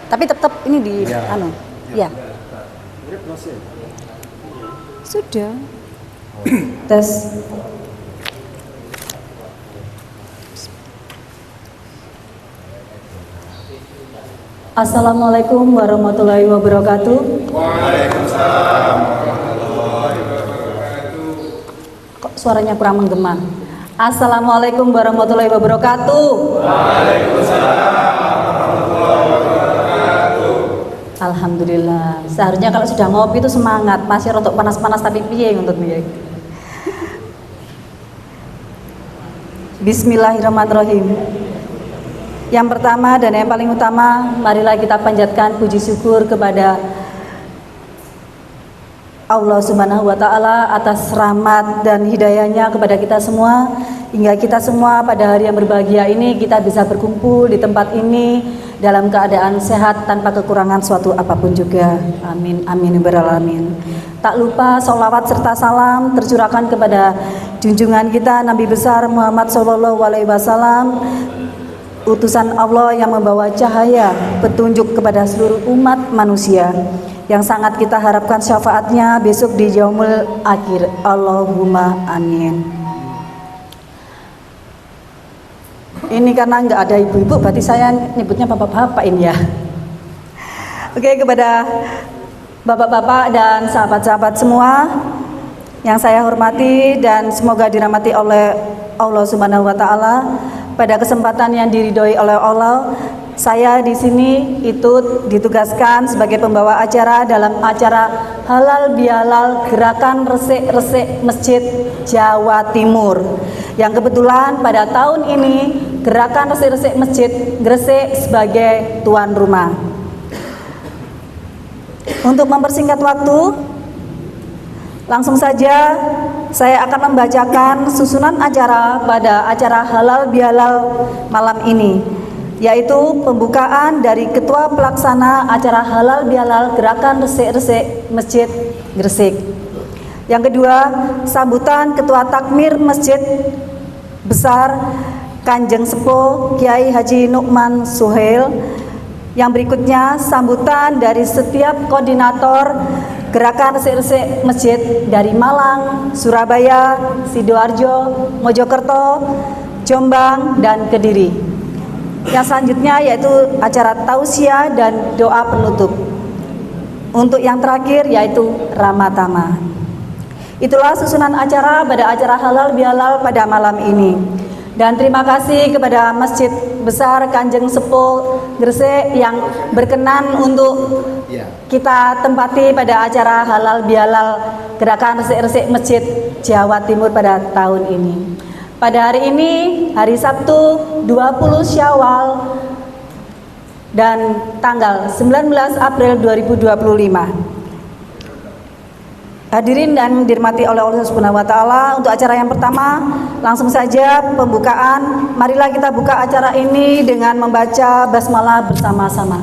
Tapi tetap ini di anu. Ya. Sudah. Tes. Assalamualaikum warahmatullahi wabarakatuh. Waalaikumsalam warahmatullahi wabarakatuh. Kok suaranya kurang menggema? Assalamualaikum warahmatullahi wabarakatuh. Waalaikumsalam warahmatullahi wabarakatuh. Alhamdulillah. Seharusnya kalau sudah ngopi itu semangat, masih rotok panas-panas tapi piye untuk piye. Bismillahirrahmanirrahim. Yang pertama dan yang paling utama, marilah kita panjatkan puji syukur kepada Allah Subhanahu wa Ta'ala atas rahmat dan hidayahnya kepada kita semua, hingga kita semua pada hari yang berbahagia ini kita bisa berkumpul di tempat ini dalam keadaan sehat tanpa kekurangan suatu apapun juga. Amin amin ya rabbal alamin. Tak lupa sholawat serta salam tercurahkan kepada junjungan kita Nabi besar Muhammad sallallahu alaihi wasallam, utusan Allah yang membawa cahaya petunjuk kepada seluruh umat manusia, yang sangat kita harapkan syafaatnya besok di yaumul akhir. Allahumma amin. Ini karena nggak ada ibu-ibu, berarti saya nyebutnya bapak-bapak ini ya. Oke, kepada bapak-bapak dan sahabat-sahabat semua yang saya hormati dan semoga dirahmati oleh Allah Subhanahu wa Ta'ala. Pada kesempatan yang diridhoi oleh Allah, saya di sini itu ditugaskan sebagai pembawa acara dalam acara Halal Bihalal Gerakan Resik-Resik Masjid Jawa Timur. Yang kebetulan pada tahun ini Gerakan Resik-Resik Masjid Gresik sebagai tuan rumah. Untuk mempersingkat waktu, langsung saja saya akan membacakan susunan acara pada acara Halal Bihalal malam ini, yaitu pembukaan dari Ketua Pelaksana acara Halal Bihalal Gerakan Resik-Resik Masjid Gresik. Yang kedua, sambutan Ketua Takmir Masjid Besar Kanjeng Sepuh Kiai Haji Nukman Suhail. Yang berikutnya, sambutan dari setiap koordinator Gerakan Resik-Resik Masjid dari Malang, Surabaya, Sidoarjo, Mojokerto, Jombang, dan Kediri. Yang selanjutnya yaitu acara tausiah dan doa penutup. Untuk yang terakhir yaitu Ramatama. Itulah susunan acara pada acara Halal Bihalal pada malam ini. Dan terima kasih kepada Masjid Besar Kanjeng Sepuh Gresik yang berkenan untuk kita tempati pada acara Halal Bihalal Gerakan Resik-Resik Masjid Jawa Timur pada tahun ini. Pada hari ini, hari Sabtu 20 Syawal dan tanggal 19 April 2025. Hadirin dan dirahmati oleh Allah Subhanahu wa Ta'ala, untuk acara yang pertama langsung saja pembukaan. Marilah kita buka acara ini dengan membaca basmalah bersama-sama.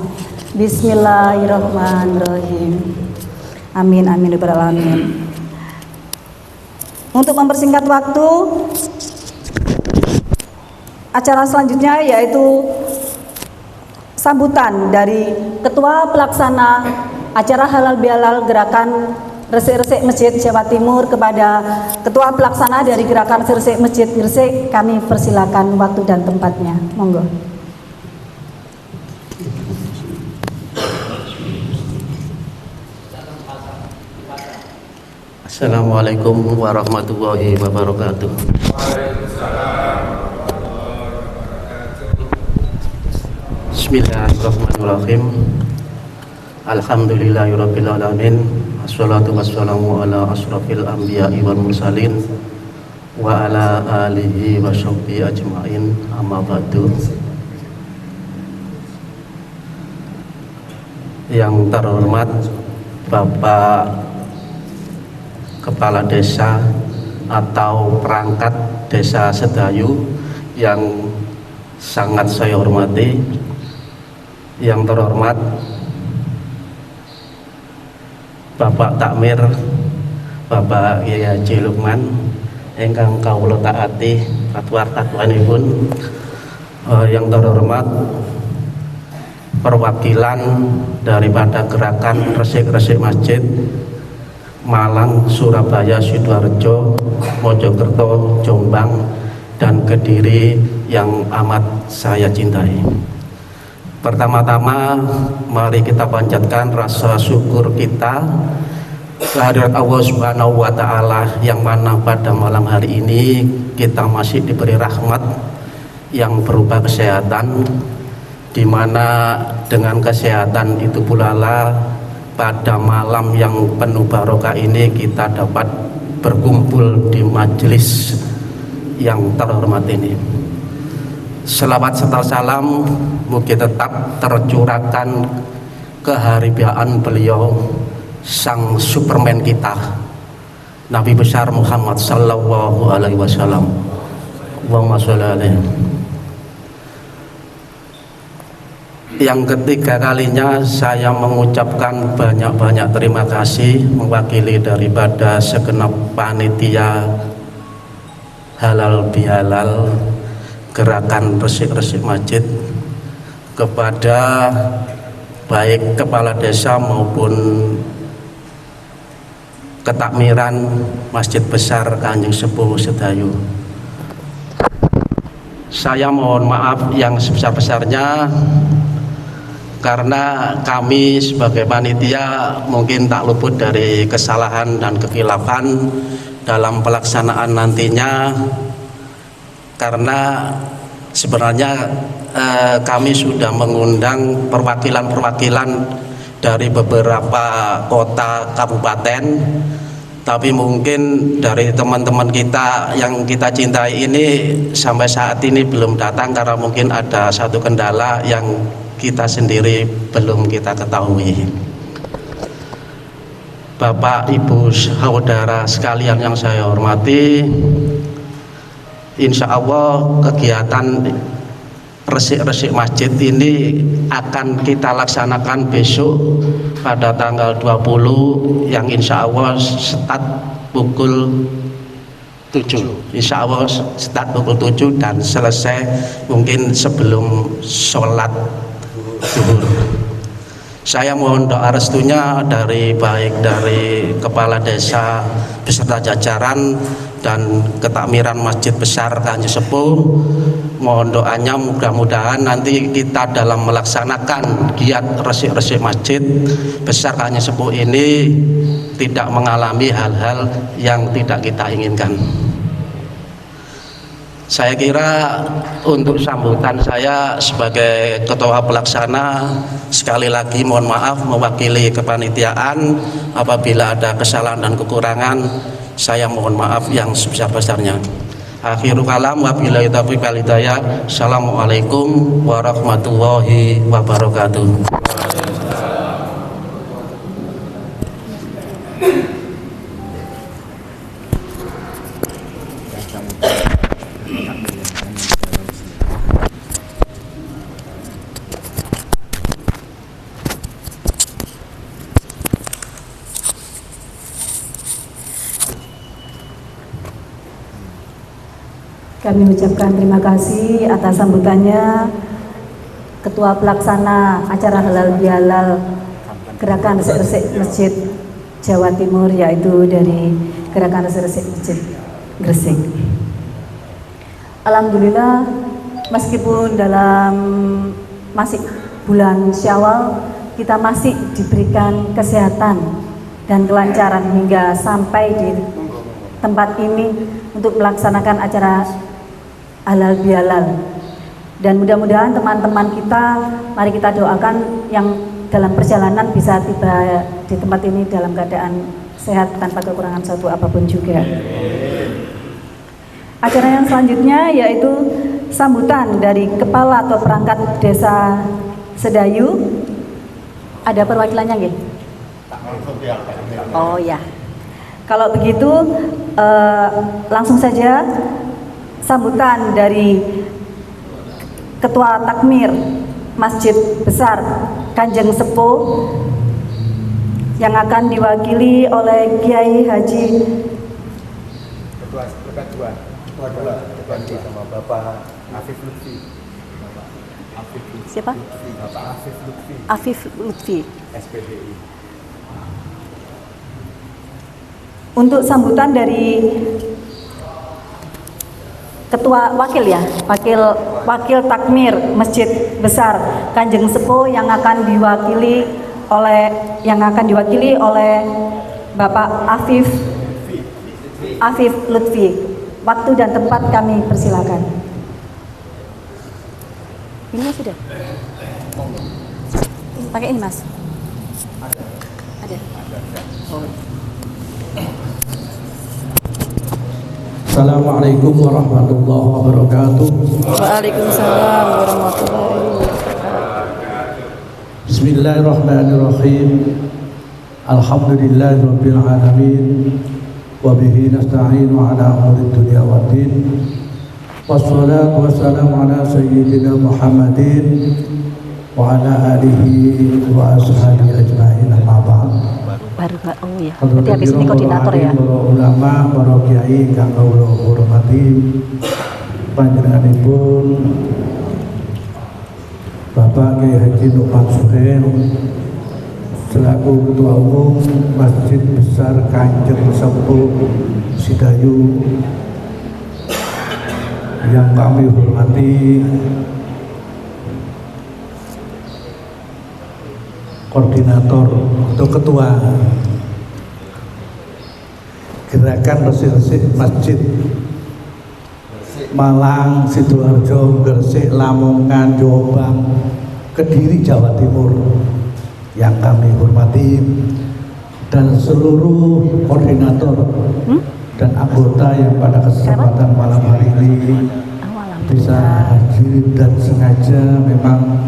Bismillahirrahmanirrahim. Amin amin ya rabbal alamin. Untuk mempersingkat waktu, acara selanjutnya yaitu sambutan dari Ketua Pelaksana acara Halal Bihalal Gerakan Resik-Resik Masjid Jawa Timur kepada Ketua Pelaksana dari Gerakan Resik-Resik Masjid Gresik. Kami persilakan waktu dan tempatnya. Monggo. Assalamualaikum warahmatullahi wabarakatuh. Bismillahirrahmanirrahim. Alhamdulillahirabbil alamin. Wassalatu wassalamu ala asrofil anbiya'i wal mursalin wa ala alihi wa sahbihi ajma'in, amma ba'du. Yang terhormat Bapak Kepala Desa atau perangkat Desa Sedayu yang sangat saya hormati, yang terhormat Bapak Takmir Bapak Kiai Haji Lukman ingkang kawula taati katwar katwanipun, yang terhormat perwakilan daripada gerakan resik-resik masjid Malang, Surabaya, Sidoarjo, Mojokerto, Jombang, dan Kediri yang amat saya cintai. Pertama-tama mari kita panjatkan rasa syukur kita kehadirat Allah Subhanahu wa Ta'ala, yang mana pada malam hari ini kita masih diberi rahmat yang berupa kesehatan, di mana dengan kesehatan itu pula lah pada malam yang penuh barokah ini kita dapat berkumpul di majelis yang terhormat ini. Selawat serta salam mugi tetap tercurahkan keharibaan beliau, sang Superman kita, Nabi besar Muhammad sallallahu alaihi wasallam. Allahumma sholli alaihi. Yang ketiga kalinya saya mengucapkan banyak-banyak terima kasih mewakili daripada segenap panitia halal bihalal gerakan resik-resik masjid kepada baik kepala desa maupun ketakmiran Masjid Besar Kanjeng Sepuh Sedayu. Saya mohon maaf yang sebesar-besarnya karena kami sebagai panitia mungkin tak luput dari kesalahan dan kekhilafan dalam pelaksanaan nantinya, karena sebenarnya kami sudah mengundang perwakilan-perwakilan dari beberapa kota kabupaten, tapi mungkin dari teman-teman kita yang kita cintai ini sampai saat ini belum datang karena mungkin ada satu kendala yang kita sendiri belum kita ketahui. Bapak, Ibu, saudara sekalian yang saya hormati, insya Allah kegiatan resik-resik masjid ini akan kita laksanakan besok pada tanggal 20 yang insya Allah start pukul 7. Insya Allah start pukul 7 dan selesai mungkin sebelum sholat zuhur. Saya mohon doa restunya dari baik dari kepala desa beserta jajaran dan ketakmiran Masjid Besar Kanjeng Sepuh. Mohon doanya mudah-mudahan nanti kita dalam melaksanakan giat resik-resik Masjid Besar Kanjeng Sepuh ini tidak mengalami hal-hal yang tidak kita inginkan. Saya kira untuk sambutan saya sebagai ketua pelaksana, sekali lagi mohon maaf mewakili kepanitiaan apabila ada kesalahan dan kekurangan, saya mohon maaf yang sebesar-besarnya. Akhirul kalam wabillahi taufiq wal hidayah. Assalamualaikum warahmatullahi wabarakatuh. Kami ucapkan terima kasih atas sambutannya Ketua Pelaksana acara halal bihalal Gerakan Resik-resik Masjid Jawa Timur, yaitu dari Gerakan Resik-resik Masjid Gresik. Alhamdulillah, meskipun dalam masih bulan Syawal kita masih diberikan kesehatan dan kelancaran hingga sampai di tempat ini untuk melaksanakan acara halal bihalal, dan mudah-mudahan teman-teman kita, mari kita doakan yang dalam perjalanan bisa tiba di tempat ini dalam keadaan sehat tanpa kekurangan suatu apapun juga. Acara yang selanjutnya yaitu sambutan dari Kepala atau Perangkat Desa Sedayu. Ada perwakilannya nggih? Oh ya. Kalau begitu langsung saja sambutan dari Ketua Takmir Masjid Besar Kanjeng Sepuh yang akan diwakili oleh Kiai Haji Ketua sama Bapak Afif Lutfi. Siapa? Bapak Afif Lutfi, Afif Lutfi. SPDI. Untuk sambutan dari Ketua Wakil ya, Wakil Takmir Masjid Besar Kanjeng Sepuh yang akan diwakili oleh Bapak Afif Lutfi. Waktu dan tempat kami persilakan. Ini sudah. Pakai ini Mas. Ada. Oh. Assalamualaikum warahmatullahi wabarakatuh. Waalaikumsalam warahmatullahi wabarakatuh. Bismillahirrahmanirrahim. Alhamdulillahirabbil alamin. Wa bihi nasta'inu ala umuri dunya waddin. Wassalatu wassalamu ala sayyidina Muhammadin wa ala alihi wa ashabihi ajma'in, amma ba'd. Baru oh ya. Berarti habis ini koordinator ya. Para ulama, para kiai kang kula hormati, panjenenganipun Bapak Kiai Haji Nukman Suhen selaku Ketua Umum Masjid Besar Kanjeng Sepuh Sidayu, yang kami hormati koordinator atau ketua gerakan resik-resik masjid Malang, Sidoarjo, Gresik, Lamongan, Jombang, Kediri, Jawa Timur yang kami hormati, dan seluruh koordinator dan anggota yang pada kesempatan malam hari ini bisa hadir dan sengaja memang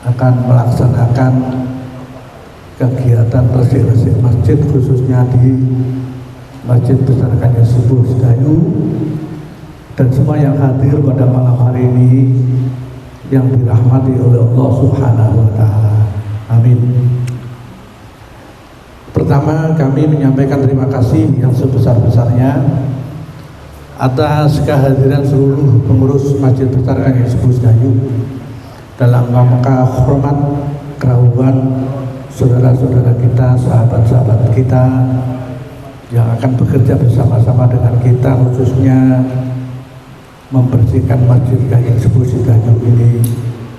akan melaksanakan kegiatan resik-resik masjid, khususnya di Masjid Besar Kanjeng Sepuh Sidayu, dan semua yang hadir pada malam hari ini yang dirahmati oleh Allah Subhanahu wa Ta'ala. Amin. Pertama, kami menyampaikan terima kasih yang sebesar-besarnya atas kehadiran seluruh pengurus Masjid Besar Kanjeng Sepuh Sidayu dalam rangka hormat kerahuan saudara-saudara kita, sahabat-sahabat kita yang akan bekerja bersama-sama dengan kita, khususnya membersihkan Masjid Kanjeng Sepuh Sidayu ini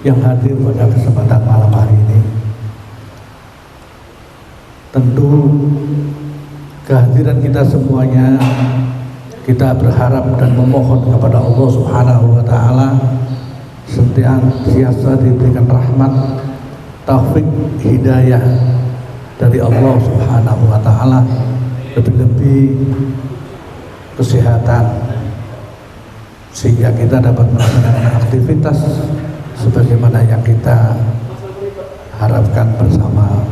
yang hadir pada kesempatan malam hari ini. Tentu kehadiran kita semuanya, kita berharap dan memohon kepada Allah Subhanahu wa Ta'ala senantiasa diberikan rahmat, taufik, hidayah dari Allah Subhanahu wa Ta'ala, lebih-lebih kesehatan, sehingga kita dapat melaksanakan aktivitas sebagaimana yang kita harapkan bersama.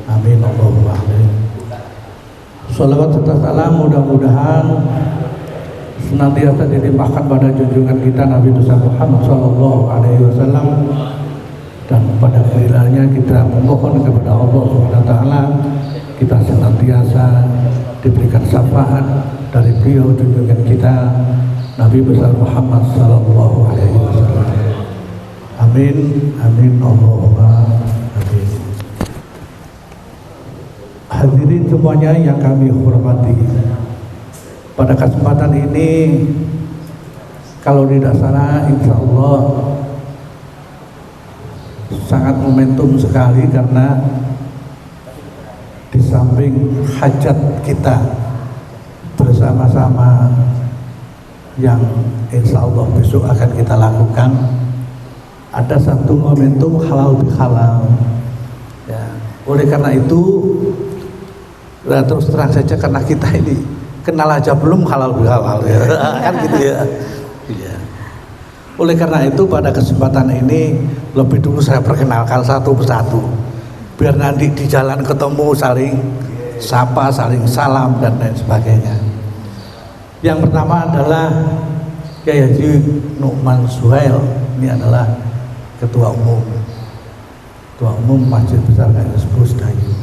Amin Allahumma amin. Shalawat serta salam mudah-mudahan senantiasa dilimpahkan pada junjungan kita Nabi besar Muhammad Sallallahu Alaihi Wasallam, dan pada kerilanya kita memohon kepada Allah Subhanahu Wa Taala kita senantiasa diberikan syafaat dari beliau junjungan kita Nabi besar Muhammad Sallallahu Alaihi Wasallam. Amin amin Allahumma amin. Hadirin semuanya yang kami hormati, pada kesempatan ini kalau tidak salah insya Allah sangat momentum sekali, karena di samping hajat kita bersama-sama yang insya Allah besok akan kita lakukan, ada satu momentum halal bihalal ya. Oleh karena itu terus terang saja, karena kita ini kenal aja belum halal bihalal ya. Kan gitu ya. Ya. Oleh karena itu pada kesempatan ini lebih dulu saya perkenalkan satu persatu, biar nanti di jalan ketemu saling sapa, saling salam dan lain sebagainya. Yang pertama adalah Kiai Haji Nukman Suhail, ini adalah Ketua Umum Masjid Besar Kanjeng Sepuh Sidayu.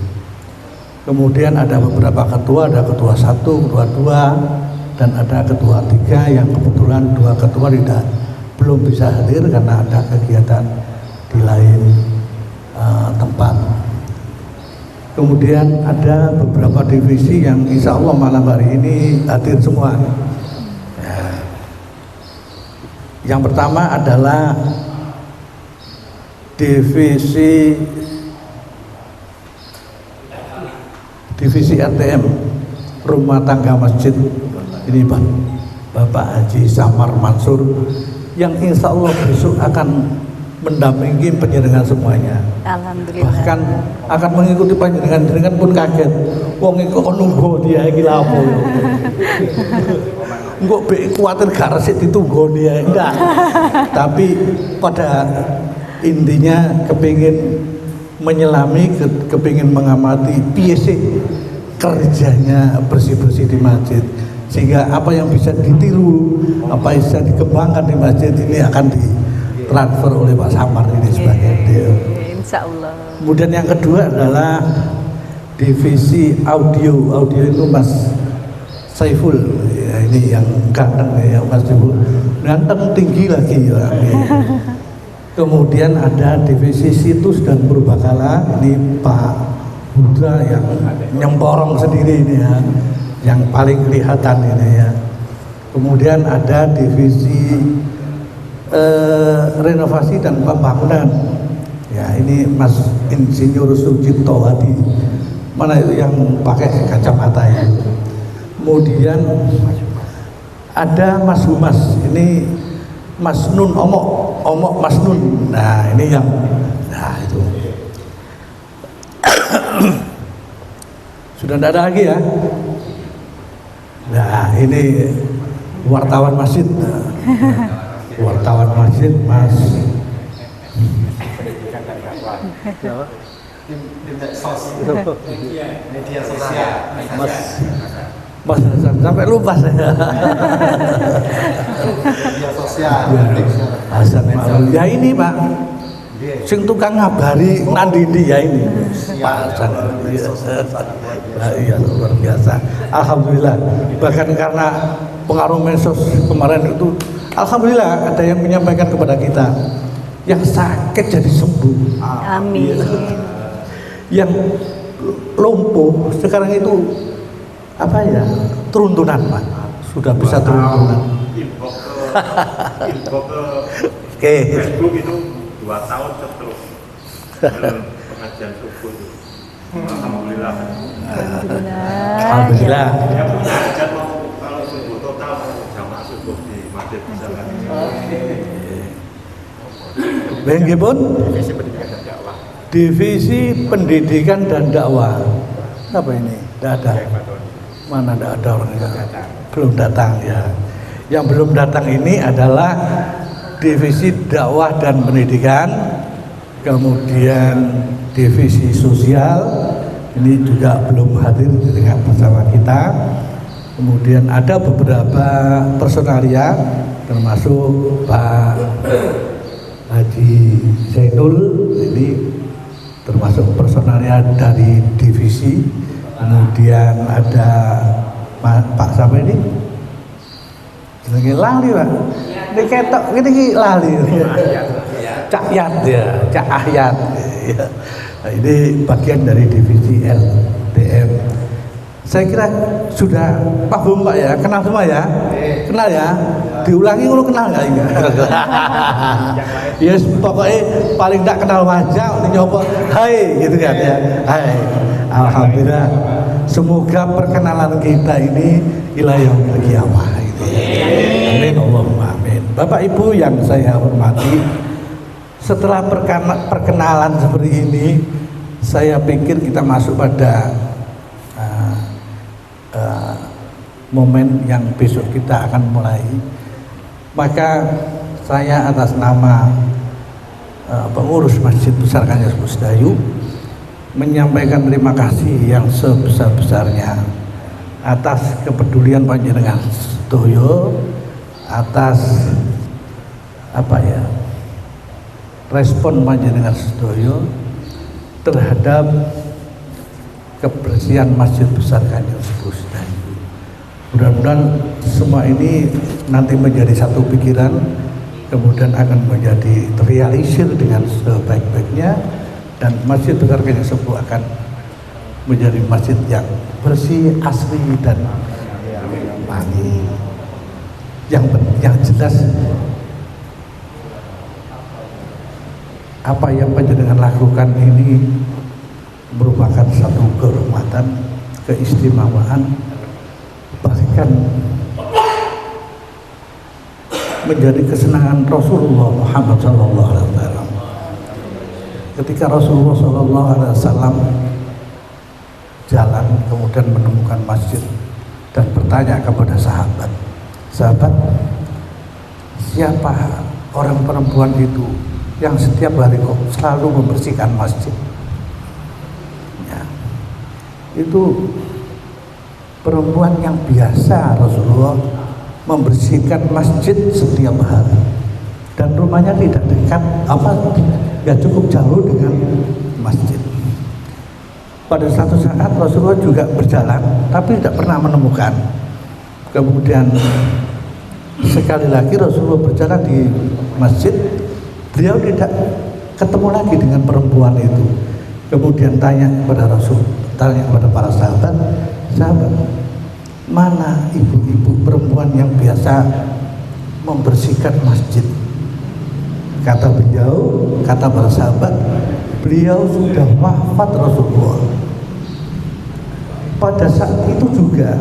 Kemudian ada beberapa ketua, ada ketua 1, ketua 2, dan ada ketua 3 yang kebetulan 2 ketua tidak belum bisa hadir karena ada kegiatan di lain tempat. Kemudian ada beberapa divisi yang insya Allah malam hari ini hadir semua. Ya. Yang pertama adalah divisi RTM Rumah Tangga Masjid, ini Bapak Haji Samar Mansur yang insya Allah besok akan mendampingi penjenengan semuanya. Alhamdulillah. Bahkan akan mengikuti panjenengan pun kaget. Wong iku nunggu dia iki lha apa. Engko be kuwatir gak resik ditunggu dia enggak. Tapi pada intinya kepingin menyelami, kepingin mengamati piye sih kerjanya bersih-bersih di masjid, sehingga apa yang bisa ditiru, apa yang bisa dikembangkan di masjid ini akan ditransfer oleh Pak Samar ini sebagai dia. Insya Allah. Kemudian yang kedua adalah divisi audio itu Mas Saiful, ya, ini yang ganteng ya Mas Saiful, ganteng tinggi lagi ya. Kemudian ada divisi situs dan purbakala, ini Pak Budra yang nyemporong sendiri ini ya, yang paling kelihatan ini ya. Kemudian ada divisi renovasi dan pembangunan, ya ini Mas Insinyur Sujipto Hadi, mana itu yang pakai kacamata itu. Kemudian ada Mas Humas, ini Mas Nun Omok Mas Nun. Nah ini yang, nah itu sudah tidak ada lagi ya. Nah ini wartawan masjid, wartawan masjid Mas Media sosial. Mas sampai lupa saya. Media sosial. Hasan Maulud. Ya ini Pak, sing tukang ngabari nandindi ya ini Pak Hasan. Iya luar biasa. Alhamdulillah. Bahkan karena pengaruh medsos kemarin itu, alhamdulillah ada yang menyampaikan kepada kita yang sakit jadi sembuh. Amin. Yang lumpuh sekarang itu apa ya, teruntunan Pak, sudah bisa teruntunan. Inbox ke Oke. Facebook itu 2 tahun terus pengajian subuh itu. Alhamdulillah. Alhamdulillah. Dia punya hajat mau kalau subuh total mau jamaah subuh di masjid bisa kan. Nggih pun divisi pendidikan dan dakwah. Apa ini? Tidak ada. Mana tidak ada orang yang belum datang ya. Yang belum datang ini adalah divisi dakwah dan pendidikan, kemudian divisi sosial ini juga belum hadir dengan bersama kita. Kemudian ada beberapa personalia termasuk Pak Haji Zainul, ini termasuk personalia dari divisi. Kemudian ada Pak siapa ini? Ini lali Pak. Ini ketok ini lali. Cak Yat ya, Cak Ahyat. Ya. Nah, ini bagian dari divisi LTM. Saya kira sudah paham Pak ya, kenal semua ya, kenal ya. Diulangi lu kenal nggak ini? Yes, pokoknya paling tidak kenal wajah, nyoba, hai gitu kan ya, hai. Alhamdulillah, semoga perkenalan kita ini ila yaumil qiyamah. Gitu. Amin, Allahumma amin. Bapak Ibu yang saya hormati, setelah perkenalan seperti ini, saya pikir kita masuk pada momen yang besok kita akan mulai. Maka saya atas nama pengurus Masjid Besar Kanjeng Musdayu menyampaikan terima kasih yang sebesar-besarnya atas kepedulian panjenengan sedoyo, atas apa ya, respon panjenengan sedoyo terhadap kebersihan Masjid Besar Kanjeng Musdayu. Mudah-mudahan semua ini nanti menjadi satu pikiran kemudian akan menjadi terrealisir dengan sebaik-baiknya, dan Masjid Besar Kanjeng Sepuh akan menjadi masjid yang bersih, asri, dan wangi. Yang jelas apa yang panjenengan lakukan ini merupakan satu kehormatan, keistimewaan, bahkan menjadi kesenangan Rasulullah Muhammad SAW. Ketika Rasulullah SAW jalan kemudian menemukan masjid dan bertanya kepada sahabat, siapa orang perempuan itu yang setiap hari kok selalu membersihkan masjid? Ya, itu perempuan yang biasa Rasulullah membersihkan masjid setiap hari, dan rumahnya tidak dekat, nggak cukup jauh dengan masjid. Pada satu saat Rasulullah juga berjalan tapi tidak pernah menemukan. Kemudian sekali lagi Rasulullah berjalan di masjid, beliau tidak ketemu lagi dengan perempuan itu. Kemudian tanya kepada para sahabat, mana ibu-ibu perempuan yang biasa membersihkan masjid? Kata para sahabat, beliau sudah wafat Rasulullah. Pada saat itu juga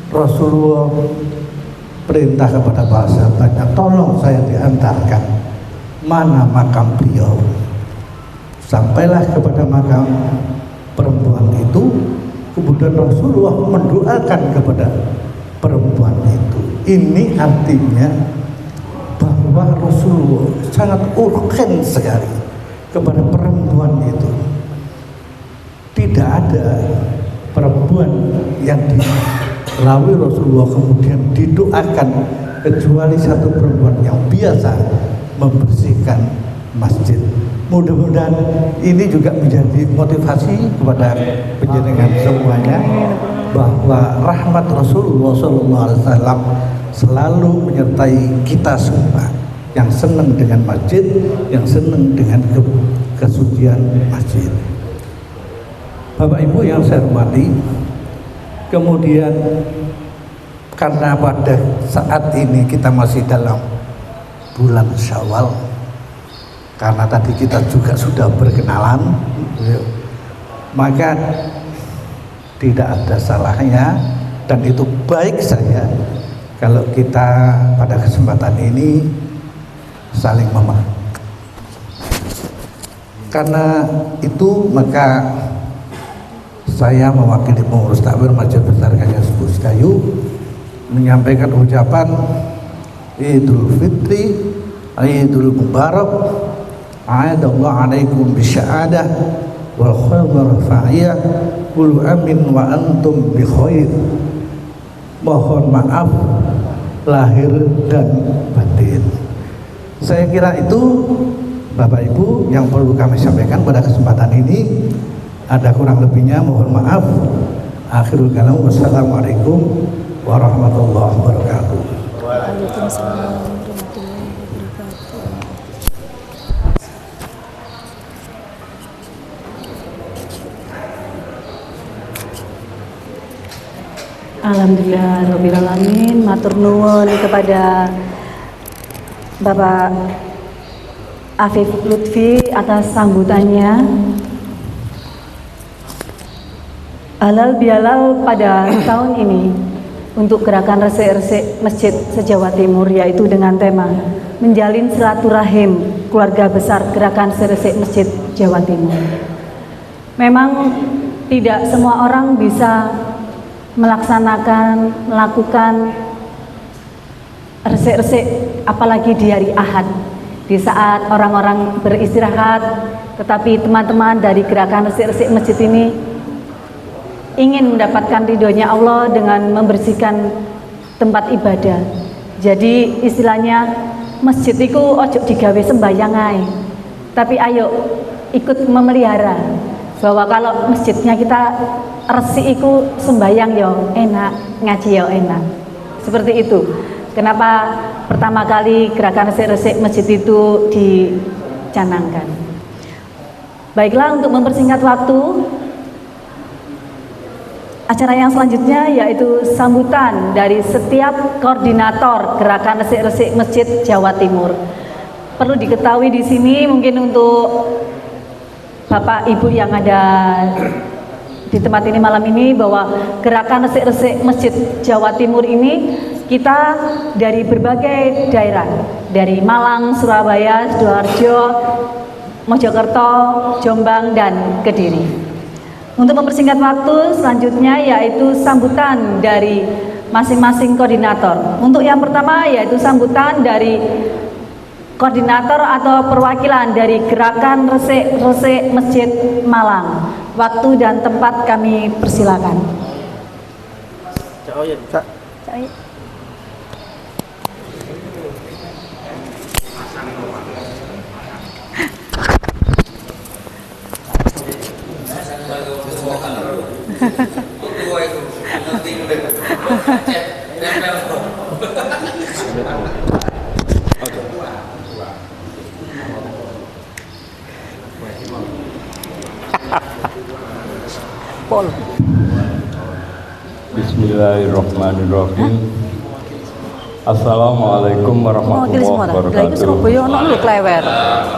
Rasulullah perintah kepada para sahabatnya, tolong saya diantarkan mana makam beliau. Sampailah kepada makam perempuan itu, kemudian Rasulullah mendoakan kepada perempuan itu. Ini artinya bahwa Rasulullah sangat urgen sekali kepada perempuan itu. Tidak ada perempuan yang dilalui Rasulullah kemudian didoakan kecuali satu perempuan yang biasa membersihkan masjid. Mudah-mudahan ini juga menjadi motivasi kepada panjenengan semuanya bahwa rahmat Rasulullah SAW selalu menyertai kita semua yang senang dengan masjid, yang senang dengan kesucian masjid. Bapak Ibu yang saya hormati, kemudian karena pada saat ini kita masih dalam bulan Syawal, karena tadi kita juga sudah berkenalan, maka tidak ada salahnya dan itu baik saja kalau kita pada kesempatan ini saling memaafkan. Karena itu maka saya mewakili pengurus takmir Masjid Besar Kanjeng Sepuh Sekayu menyampaikan ucapan Idul Fitri, Idul Mubarak, A'adallahu alaikum bisya'adah wal khair wal rafa'iyah, kullu amin wa antum bi khair. Mohon maaf lahir dan batin. Saya kira itu Bapak Ibu yang perlu kami sampaikan pada kesempatan ini. Ada kurang lebihnya mohon maaf. Akhirul kalam, wassalamualaikum warahmatullahi wabarakatuh. Waalaikumsalam warahmatullahi wabarakatuh. Alhamdulillah rabbil alamin, matur nuwun kepada Bapak Afif Lutfi atas sambutannya. Halal bihalal pada tahun ini untuk gerakan resik-resik masjid se-Jawa Timur, yaitu dengan tema menjalin silaturahim keluarga besar gerakan resik masjid Jawa Timur. Memang tidak semua orang bisa melakukan resik-resik apalagi di hari Ahad, di saat orang-orang beristirahat, tetapi teman-teman dari gerakan resik-resik masjid ini ingin mendapatkan ridhonya Allah dengan membersihkan tempat ibadah. Jadi istilahnya masjid itu ojo digawe sembayang ae, tapi ayo ikut memelihara, bahwa kalau masjidnya kita resik iku sembayang yo enak, ngaji yo enak, seperti itu. kenapa pertama kali gerakan resik-resik masjid itu dicanangkan. Baiklah, untuk mempersingkat waktu, acara yang selanjutnya yaitu sambutan dari setiap koordinator gerakan resik-resik Masjid Jawa Timur. Perlu diketahui di sini mungkin untuk Bapak Ibu yang ada di tempat ini malam ini bahwa gerakan resik-resik Masjid Jawa Timur ini kita dari berbagai daerah, dari Malang, Surabaya, Sidoarjo, Mojokerto, Jombang, dan Kediri. Untuk mempersingkat waktu, selanjutnya yaitu sambutan dari masing-masing koordinator. Untuk yang pertama yaitu sambutan dari koordinator atau perwakilan dari gerakan resik-resik Masjid Malang. Waktu dan tempat kami persilakan. Bismillahirrahmanirrahim. Assalamualaikum warahmatullahi wabarakatuh. Surabaya ono lho klewer.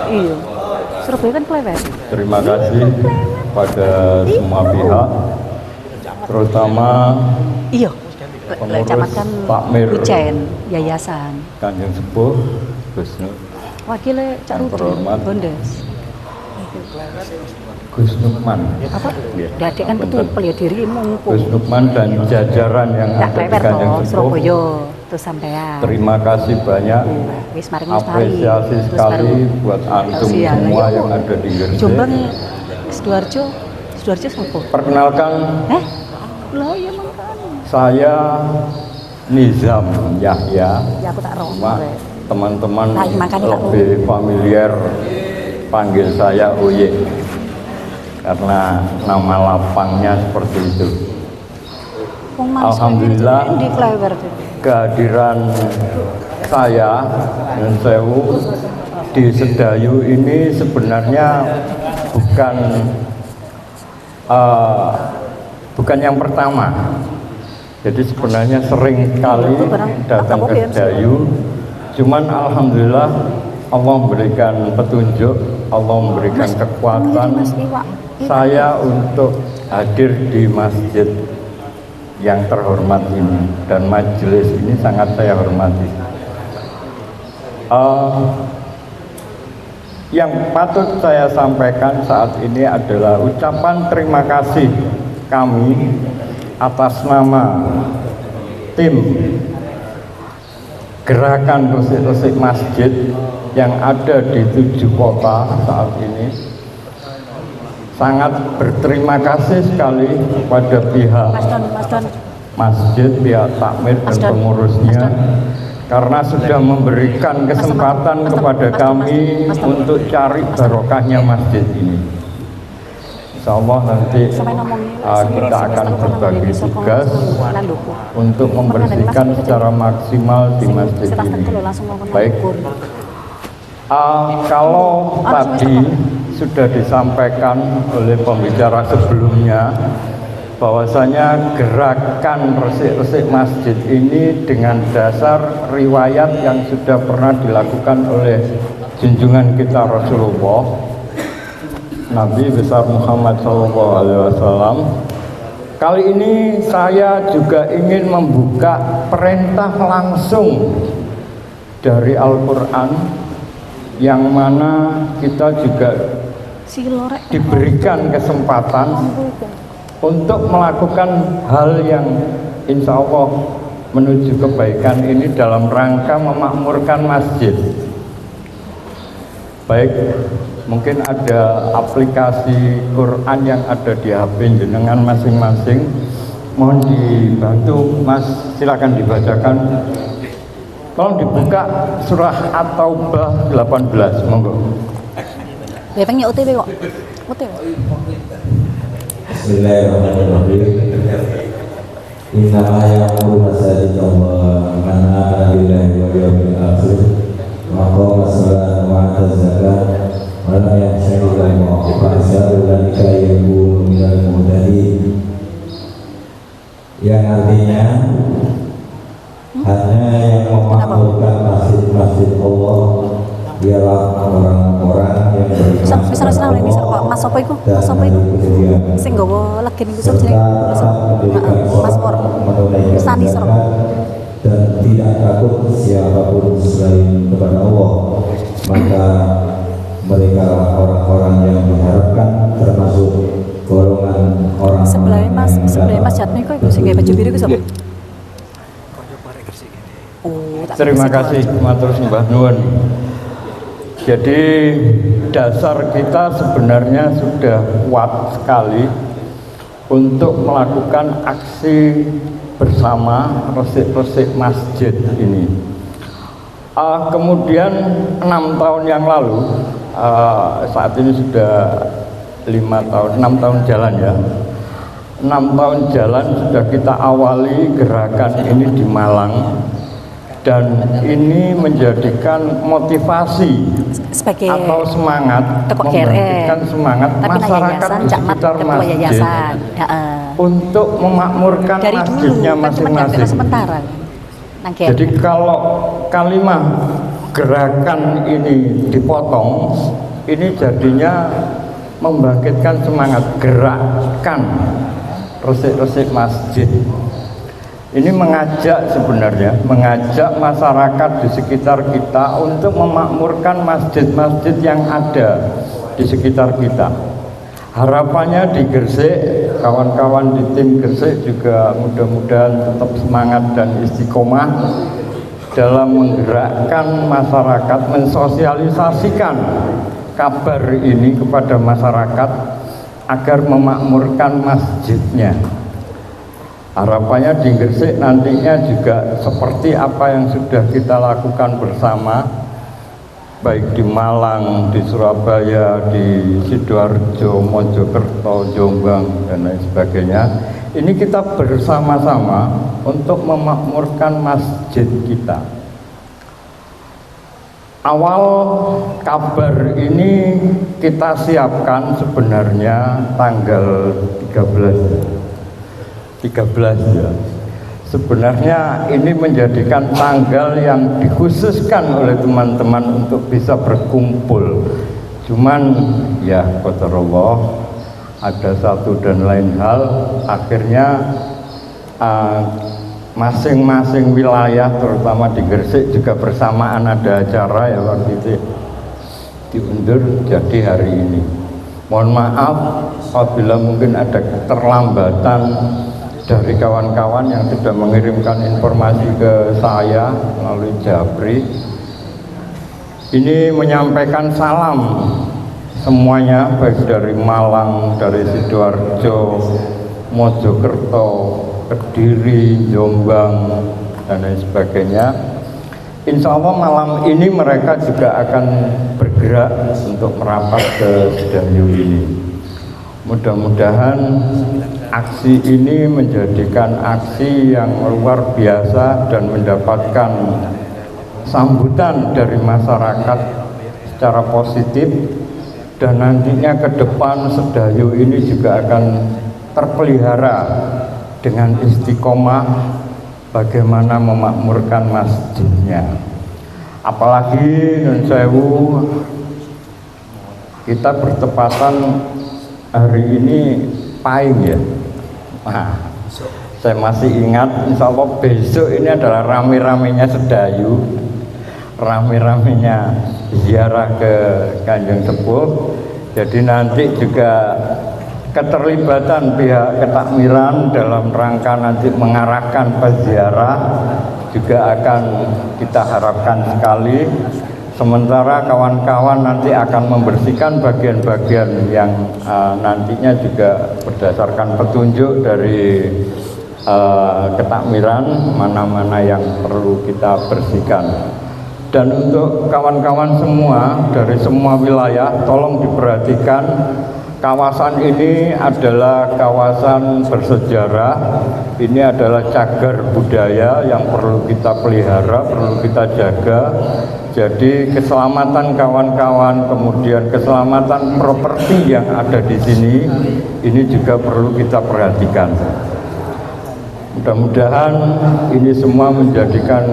Iya. Surabaya kan klewer. Terima kasih pada semua pihak, terutama Iya. pengurus Kecamatan Takmir Kucen, Yayasan. Kanjeng Sepuh Gus Wakilnya Cak Yang Rudi terhormat. Bondes. Gus Nukman, Apa? Dadek kan betul ya diri Gus Nukman dan jajaran yang Nggak ada di klewer Kanjeng toh, Sepuh. Surabaya terus sampean. Terima kasih banyak, Wis maring lestari. apresiasi Terus sekali baru- buat antum Sial, semua ayo. yang ada di Jombang, Gresik. Sidoarjo sapa? Perkenalkan, Lah ya makanya. saya Nizam Yahya. Ya aku tak rono. Cuma teman-teman Nah, iya, makanya tak lebih familiar panggil saya Oye karena nama lapangnya seperti itu. Alhamdulillah di klewer. kehadiran saya dan Sewu di Sedayu ini sebenarnya bukan yang pertama. Jadi sebenarnya sering kali datang ke Sedayu. Cuman alhamdulillah Allah memberikan petunjuk, Allah memberikan kekuatan saya untuk hadir di masjid yang terhormat ini, dan majelis ini sangat saya hormati. Yang patut saya sampaikan saat ini adalah ucapan terima kasih kami atas nama tim gerakan resik-resik masjid yang ada di 7 kota saat ini. Sangat berterima kasih sekali kepada pihak Mas Don. masjid, pihak takmir dan pengurusnya karena sudah memberikan kesempatan kepada kami untuk cari barokahnya masjid ini. Insya Allah nanti kita akan berbagi tugas untuk membersihkan secara maksimal di masjid ini. Baik, kalau tadi sudah disampaikan oleh pembicara sebelumnya bahwasanya gerakan resik-resik masjid ini dengan dasar riwayat yang sudah pernah dilakukan oleh junjungan kita Rasulullah Nabi besar Muhammad SAW. Kali ini saya juga ingin membuka perintah langsung dari Al-Quran yang mana kita juga diberikan kesempatan untuk melakukan hal yang insya Allah menuju kebaikan ini dalam rangka memakmurkan masjid. Baik, mungkin ada aplikasi Quran yang ada di HP jenengan masing-masing. Mohon dibantu, Mas, silakan dibacakan. Tolong dibuka surah At-Taubah 18, monggo. Pengen OTW kok. OTW. Bismillahirrahmanirrahim. Innama ya'muru masajidallah man amana billahi wal yawmil akhir wa qama as-salata wa ata az-zakata wa lam yakhsha illa Allah fa asa ulaika yakunu minal muhtadin. Yang artinya hanya yang memakmurkan masjid-masjid Allah ialah orang-orang yang beriman kepada Allah Mas apa iku? dan hari kemudian Sing nggawa legen iku serta mendirikan sholat, menunaikan zakat, dan tidak takut siapapun selain kepada Allah, maka mereka orang-orang yang diharapkan termasuk golongan orang sebelah Mas Jatmi kok iku sing gawe baju biru iku sapa? Oh, tak Terima kasih. kasih matur sembah nuwun. Jadi dasar kita sebenarnya sudah kuat sekali untuk melakukan aksi bersama resik-resik masjid ini. Kemudian 6 tahun yang lalu, saat ini sudah 6 tahun jalan ya. 6 tahun jalan sudah kita awali gerakan ini di Malang. Dan ini menjadikan motivasi sebagai atau semangat, membangkitkan semangat masyarakat di sekitar masjid untuk memakmurkan masjidnya masing-masing. Jadi kalau kalimat gerakan ini dipotong, ini jadinya membangkitkan semangat gerakan resik-resik masjid. Ini mengajak masyarakat di sekitar kita untuk memakmurkan masjid-masjid yang ada di sekitar kita. Harapannya di Gresik, kawan-kawan di tim Gresik juga mudah-mudahan tetap semangat dan istiqomah dalam menggerakkan masyarakat, mensosialisasikan kabar ini kepada masyarakat agar memakmurkan masjidnya. Harapannya di Gresik nantinya juga seperti apa yang sudah kita lakukan bersama, baik di Malang, di Surabaya, di Sidoarjo, Mojokerto, Jombang, dan lain sebagainya. Ini kita bersama-sama untuk memakmurkan masjid kita. Awal kabar ini kita siapkan sebenarnya tanggal 13 ya. Sebenarnya ini menjadikan tanggal yang dikhususkan oleh teman-teman untuk bisa berkumpul. Cuman ya qadarullah, ada satu dan lain hal, akhirnya masing-masing wilayah terutama di Gresik juga bersamaan ada acara ya waktu itu diundur jadi hari ini. Mohon maaf apabila mungkin ada keterlambatan dari kawan-kawan yang sudah mengirimkan informasi ke saya melalui Jabri. Ini menyampaikan salam semuanya, baik dari Malang, dari Sidoarjo, Mojokerto, Kediri, Jombang, dan lain sebagainya. Insya Allah malam ini mereka juga akan bergerak untuk merapat ke Sedayu ini. Mudah-mudahan aksi ini menjadikan aksi yang luar biasa dan mendapatkan sambutan dari masyarakat secara positif, dan nantinya ke depan Sedayu ini juga akan terpelihara dengan istiqomah bagaimana memakmurkan masjidnya. Apalagi Nun Sewu, kita bertepatan hari ini Pahing ya. Nah, saya masih ingat, insya Allah besok ini adalah rame-ramenya Sedayu, rame-ramenya ziarah ke Kanjeng Sepuh. Jadi nanti juga keterlibatan pihak ketakmiran dalam rangka nanti mengarahkan peziarah juga akan kita harapkan sekali. Sementara kawan-kawan nanti akan membersihkan bagian-bagian yang nantinya juga berdasarkan petunjuk dari ketakmiran mana-mana yang perlu kita bersihkan. Dan untuk kawan-kawan semua dari semua wilayah, tolong diperhatikan kawasan ini adalah kawasan bersejarah. Ini adalah cagar budaya yang perlu kita pelihara, perlu kita jaga. Jadi keselamatan kawan-kawan, kemudian keselamatan properti yang ada di sini, ini juga perlu kita perhatikan. Mudah-mudahan ini semua menjadikan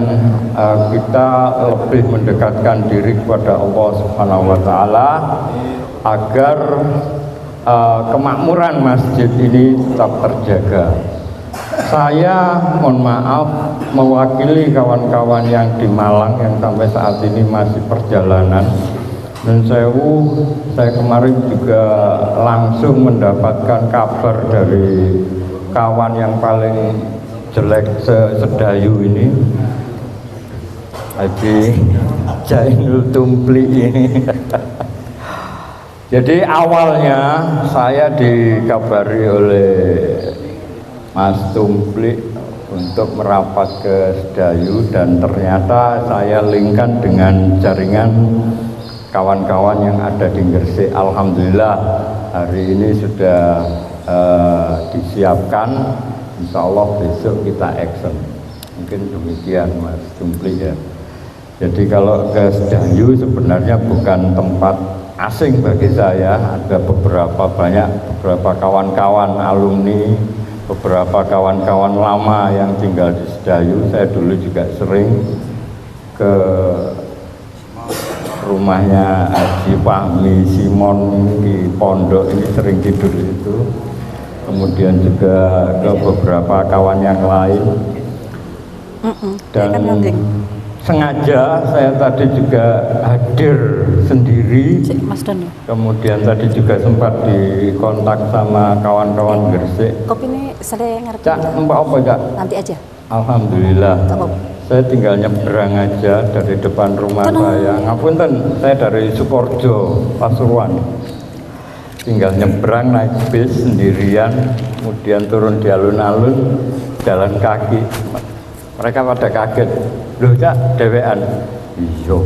kita lebih mendekatkan diri kepada Allah Subhanahu wa Ta'ala, agar kemakmuran masjid ini tetap terjaga. Saya mohon maaf mewakili kawan-kawan yang di Malang yang sampai saat ini masih perjalanan. Dan saya kemarin juga langsung mendapatkan kabar dari kawan yang paling jelek sedayu ini, Haji Jainul Tumpli ini. Jadi awalnya saya dikabari oleh Mas Tumpli untuk merapat ke Sedayu, dan ternyata saya linkkan dengan jaringan kawan-kawan yang ada di Gresik. Alhamdulillah hari ini sudah disiapkan, insya Allah besok kita action. Mungkin demikian Mas Tumpli ya. Jadi kalau ke Sedayu sebenarnya bukan tempat asing bagi saya. Ada beberapa kawan-kawan alumni, beberapa kawan-kawan lama yang tinggal di Sedayu. Saya dulu juga sering ke rumahnya Haji Fahmi Simon di Pondok, ini sering tidur di situ. Kemudian juga ke beberapa kawan yang lain. Dan sengaja saya tadi juga hadir sendiri. Kemudian tadi juga sempat dikontak sama kawan-kawan Gresik. Kopi ini saya ngerti. Cak, mbak apa Cak? Nanti aja. Alhamdulillah. Saya tinggal nyebrang aja dari depan rumah saya. Ngapunten, saya dari Sukorejo, Pasuruan. Tinggal nyebrang naik bis sendirian, kemudian turun di alun-alun, jalan kaki. Mereka pada kaget, loh Cak, dewean. Iya,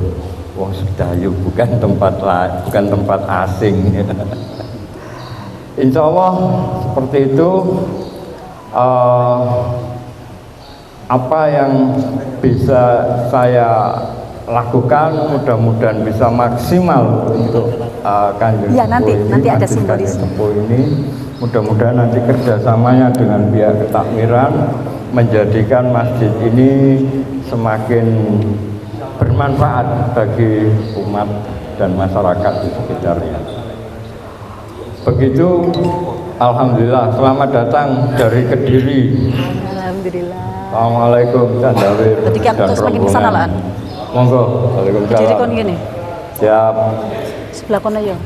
wong Sedayu bukan tempat asing. Insya Allah seperti itu. Apa yang bisa saya lakukan mudah-mudahan bisa maksimal untuk Kanjeng ya, nanti ada simbolis ini. Mudah-mudahan nanti kerjasamanya dengan pihak ketakmiran menjadikan masjid ini semakin bermanfaat bagi umat dan masyarakat di sekitarnya. Begitu, alhamdulillah. Selamat datang dari Kediri. Alhamdulillah. Assalamualaikum, Cak Dawir. Ketika aku terus makin kesana lah. Monggo. Waalaikumsalam. Jadi kon gini. Siap. Sebelah kon aja.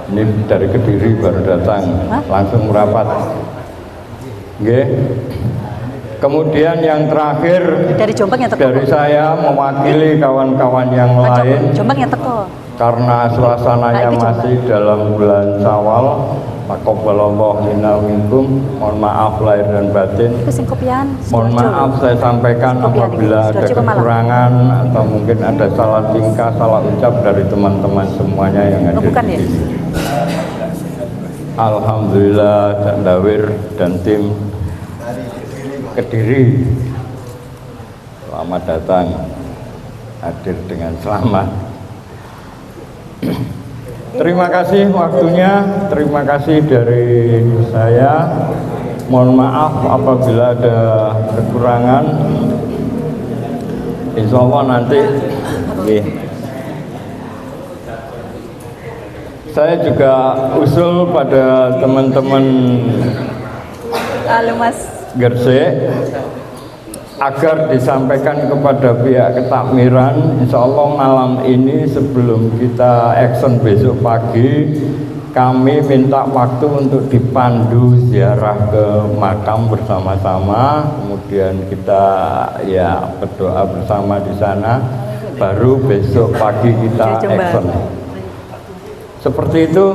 Ini dari Kediri baru datang. Hah? Langsung merapat. Nggih. Kemudian yang terakhir Dari Jombang yang teko. dari saya mewakili kawan-kawan yang lain. Jombang yang teko. Karena suasananya masih dalam bulan Syawal. Taqabbalallahu minna minkum. Mohon maaf lahir dan batin. Mohon maaf saya sampaikan apabila ada kekurangan atau mungkin ada salah tingkah, salah ucap dari teman-teman semuanya yang ada di sini. Alhamdulillah, Cak Dawir dan tim Kediri, selamat datang, hadir dengan selamat. Terima kasih waktunya, terima kasih dari saya. Mohon maaf apabila ada kekurangan. Insya Allah nanti saya juga usul pada teman-teman Gresik agar disampaikan kepada pihak ketakmiran. Insya Allah malam ini sebelum kita action besok pagi, kami minta waktu untuk dipandu ziarah ke makam bersama-sama, kemudian kita ya berdoa bersama di sana, baru besok pagi kita action. Seperti itu.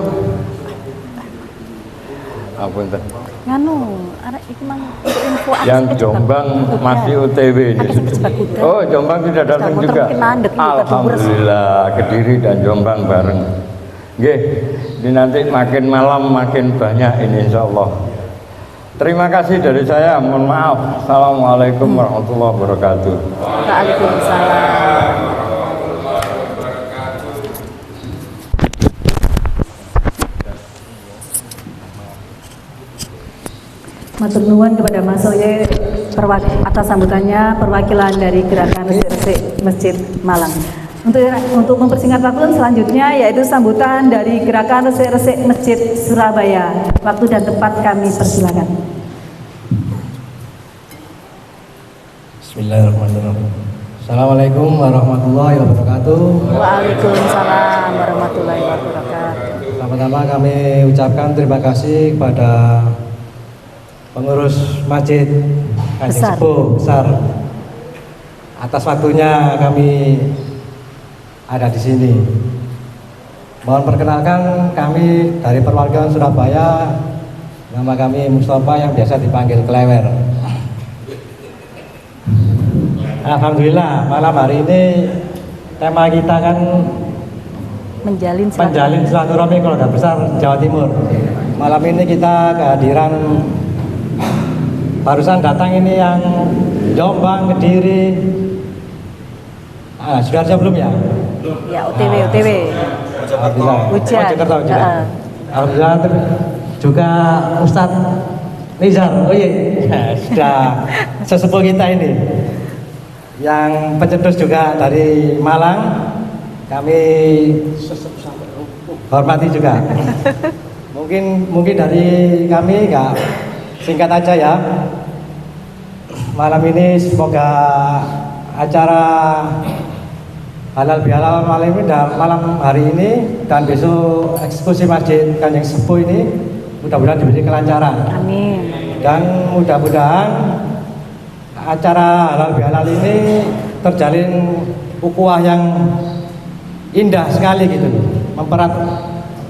Apunten. Nganu, arek iki mang info yang Jombang masih OTW ini. Oh, Jombang sudah datang juga. Alhamdulillah, Kediri dan Jombang bareng. Nggih, Ini nanti makin malam makin banyak ini insya Allah. Terima kasih dari saya, mohon maaf. Assalamualaikum warahmatullahi wabarakatuh. Waalaikumsalam. Matur nuwun kepada Mas Oye atas sambutannya perwakilan dari Gerakan Resik Masjid Malang. Untuk mempersingkat waktu selanjutnya yaitu sambutan dari Gerakan Resik Masjid Surabaya. Waktu dan tempat kami persilakan. Bismillahirrahmanirrahim. Assalamualaikum warahmatullahi wabarakatuh. Waalaikumsalam warahmatullahi wabarakatuh. Pertama-tama kami ucapkan terima kasih kepada pengurus masjid Kanjeng Besar. Sepuh besar atas waktunya kami ada di sini. Mohon perkenalkan, kami dari perwakilan Surabaya. Nama kami Mustafa yang biasa dipanggil Klewer. Alhamdulillah malam hari ini tema kita kan Menjalin silaturahmi keluarga besar Jawa Timur. Malam ini kita kehadiran barusan datang ini yang Jombang, Kediri. Sudah siap belum ya? Ya, OTW. Alhamdulillah. Hujan. Mojokerto juga. Alhamdulillah juga Ustadz Nizar. Oh iya, sudah sesepuh kita ini. Yang pencetus juga dari Malang. Kami hormati juga. Mungkin dari kami enggak singkat aja ya. Malam ini semoga acara halal bihalal malam hari ini dan besok eksekusi Masjid Kanjeng Sepuh ini mudah-mudahan diberi kelancaran. Amin. Dan mudah-mudahan acara halal bihalal ini terjalin ukhuwah yang indah sekali gitu, mempererat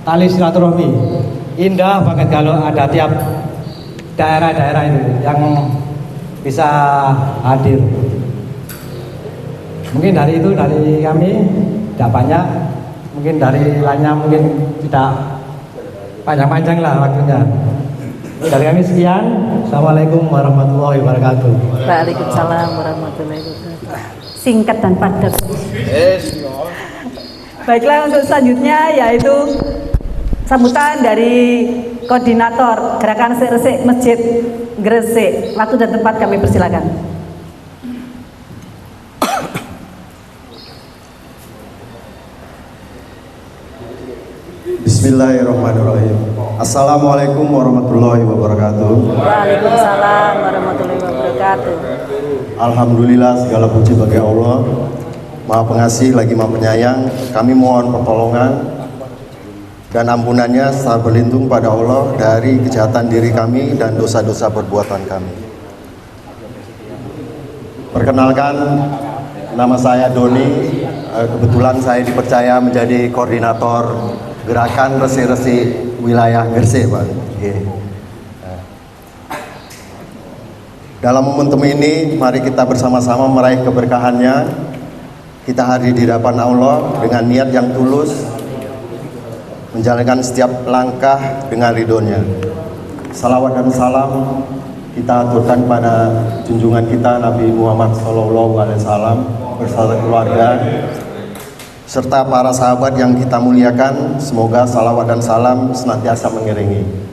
tali silaturahmi. Indah banget kalau ada tiap daerah-daerah itu yang bisa hadir. Mungkin dari itu dari kami tidak banyak, mungkin dari lainnya mungkin tidak panjang-panjang lah waktunya. Dari kami sekian. Assalamualaikum warahmatullahi wabarakatuh. Waalaikumsalam warahmatullahi wabarakatuh. Singkat dan padat. Baiklah, untuk selanjutnya yaitu sambutan dari Koordinator Gerakan Resik Masjid Gresik. Waktu dan tempat kami persilakan. Bismillahirrahmanirrahim. Assalamualaikum warahmatullahi wabarakatuh. Waalaikumsalam warahmatullahi wabarakatuh. Alhamdulillah, segala puji bagi Allah, Maha Pengasih lagi Maha Penyayang. Kami mohon pertolongan dan ampunannya serta berlindung pada Allah dari kejahatan diri kami dan dosa-dosa perbuatan kami. Perkenalkan, nama saya Doni. Kebetulan saya dipercaya menjadi koordinator Gerakan Resik wilayah Gresik, Pak. Dalam momentum ini, mari kita bersama-sama meraih keberkahannya. Kita hadir di hadapan Allah dengan niat yang tulus, menjalankan setiap langkah dengan ridhonya. Salawat dan salam kita aturkan pada junjungan kita Nabi Muhammad SAW beserta keluarga serta para sahabat yang kita muliakan. Semoga salawat dan salam senantiasa mengiringi.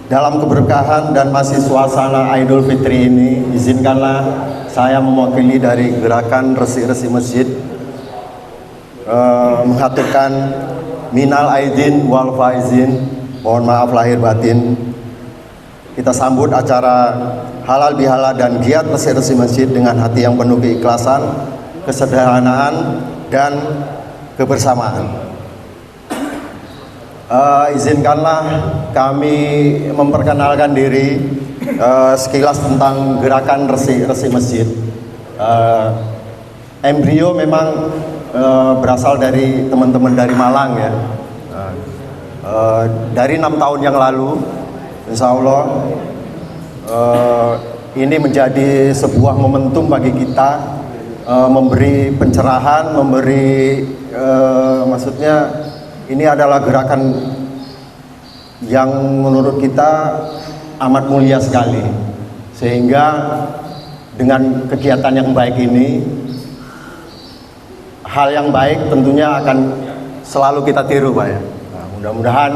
Dalam keberkahan dan masih suasana Idul Fitri ini, izinkanlah saya mewakili dari Gerakan Resik Masjid menghaturkan minal aidin wal faizin, mohon maaf lahir batin. Kita sambut acara halal bihalal dan giat Resik Masjid dengan hati yang penuh keikhlasan, kesederhanaan dan kebersamaan. Izinkanlah kami memperkenalkan diri sekilas tentang Gerakan Resik Masjid. Embrio memang berasal dari teman-teman dari Malang ya. Dari 6 tahun yang lalu, insya Allah ini menjadi sebuah momentum bagi kita memberi pencerahan, maksudnya ini adalah gerakan yang menurut kita amat mulia sekali, sehingga dengan kegiatan yang baik ini, hal yang baik tentunya akan selalu kita tiru, Pak ya. Nah, mudah-mudahan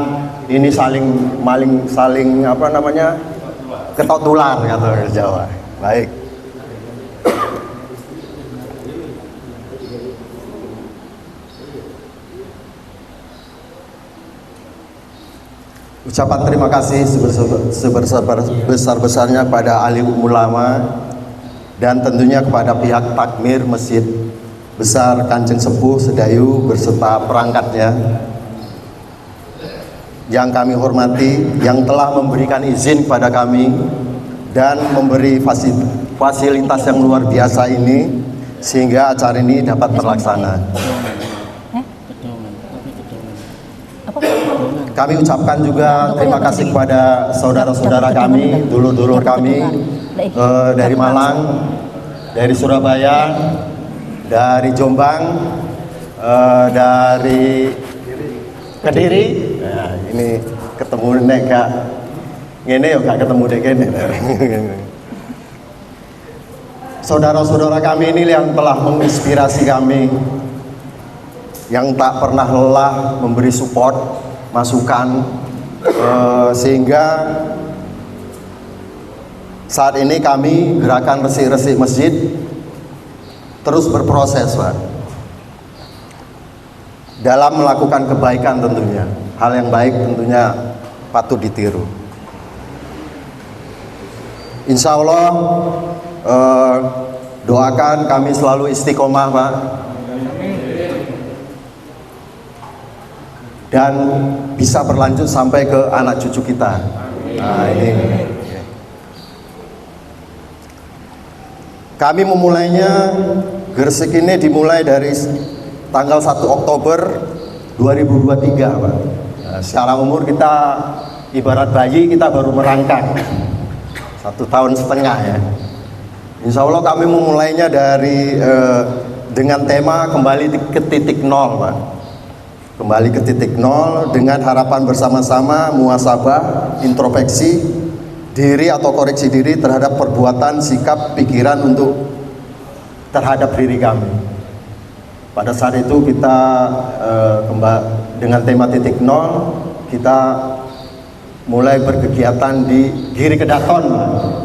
ini saling ketok tular kata orang Jawa. Baik. Ucapan terima kasih sebesar-besarnya kepada alim ulama dan tentunya kepada pihak takmir Masjid Besar Kanjeng Sepuh Sedayu beserta perangkatnya yang kami hormati, yang telah memberikan izin kepada kami dan memberi fasilitas yang luar biasa ini sehingga acara ini dapat terlaksana. Kami ucapkan juga terima kasih kepada saudara-saudara kami, dulur-dulur kami dari Malang, dari Surabaya, dari Jombang, dari Kediri. Nah, ini ketemu nek gak ngene yo gak ketemu dek kene. Saudara-saudara kami ini yang telah menginspirasi kami, yang tak pernah lelah memberi support, masukan, sehingga saat ini kami gerakan resik-resik masjid terus berproses, Pak, dalam melakukan kebaikan tentunya. Hal yang baik tentunya patut ditiru. Insya Allah doakan kami selalu istiqomah, Pak, dan bisa berlanjut sampai ke anak cucu kita. Nah, ini kami memulainya, Gresik ini dimulai dari tanggal 1 Oktober 2023, Pak. Nah, secara umur kita ibarat bayi, kita baru merangkak 1,5 tahun ya. Insya Allah kami memulainya dari dengan tema kembali ke titik nol, Pak. Kembali ke titik nol dengan harapan bersama-sama muhasabah, introspeksi diri atau koreksi diri terhadap perbuatan, sikap, pikiran terhadap diri kami. Pada saat itu kita dengan tema titik nol, kita mulai berkegiatan di Giri Kedaton,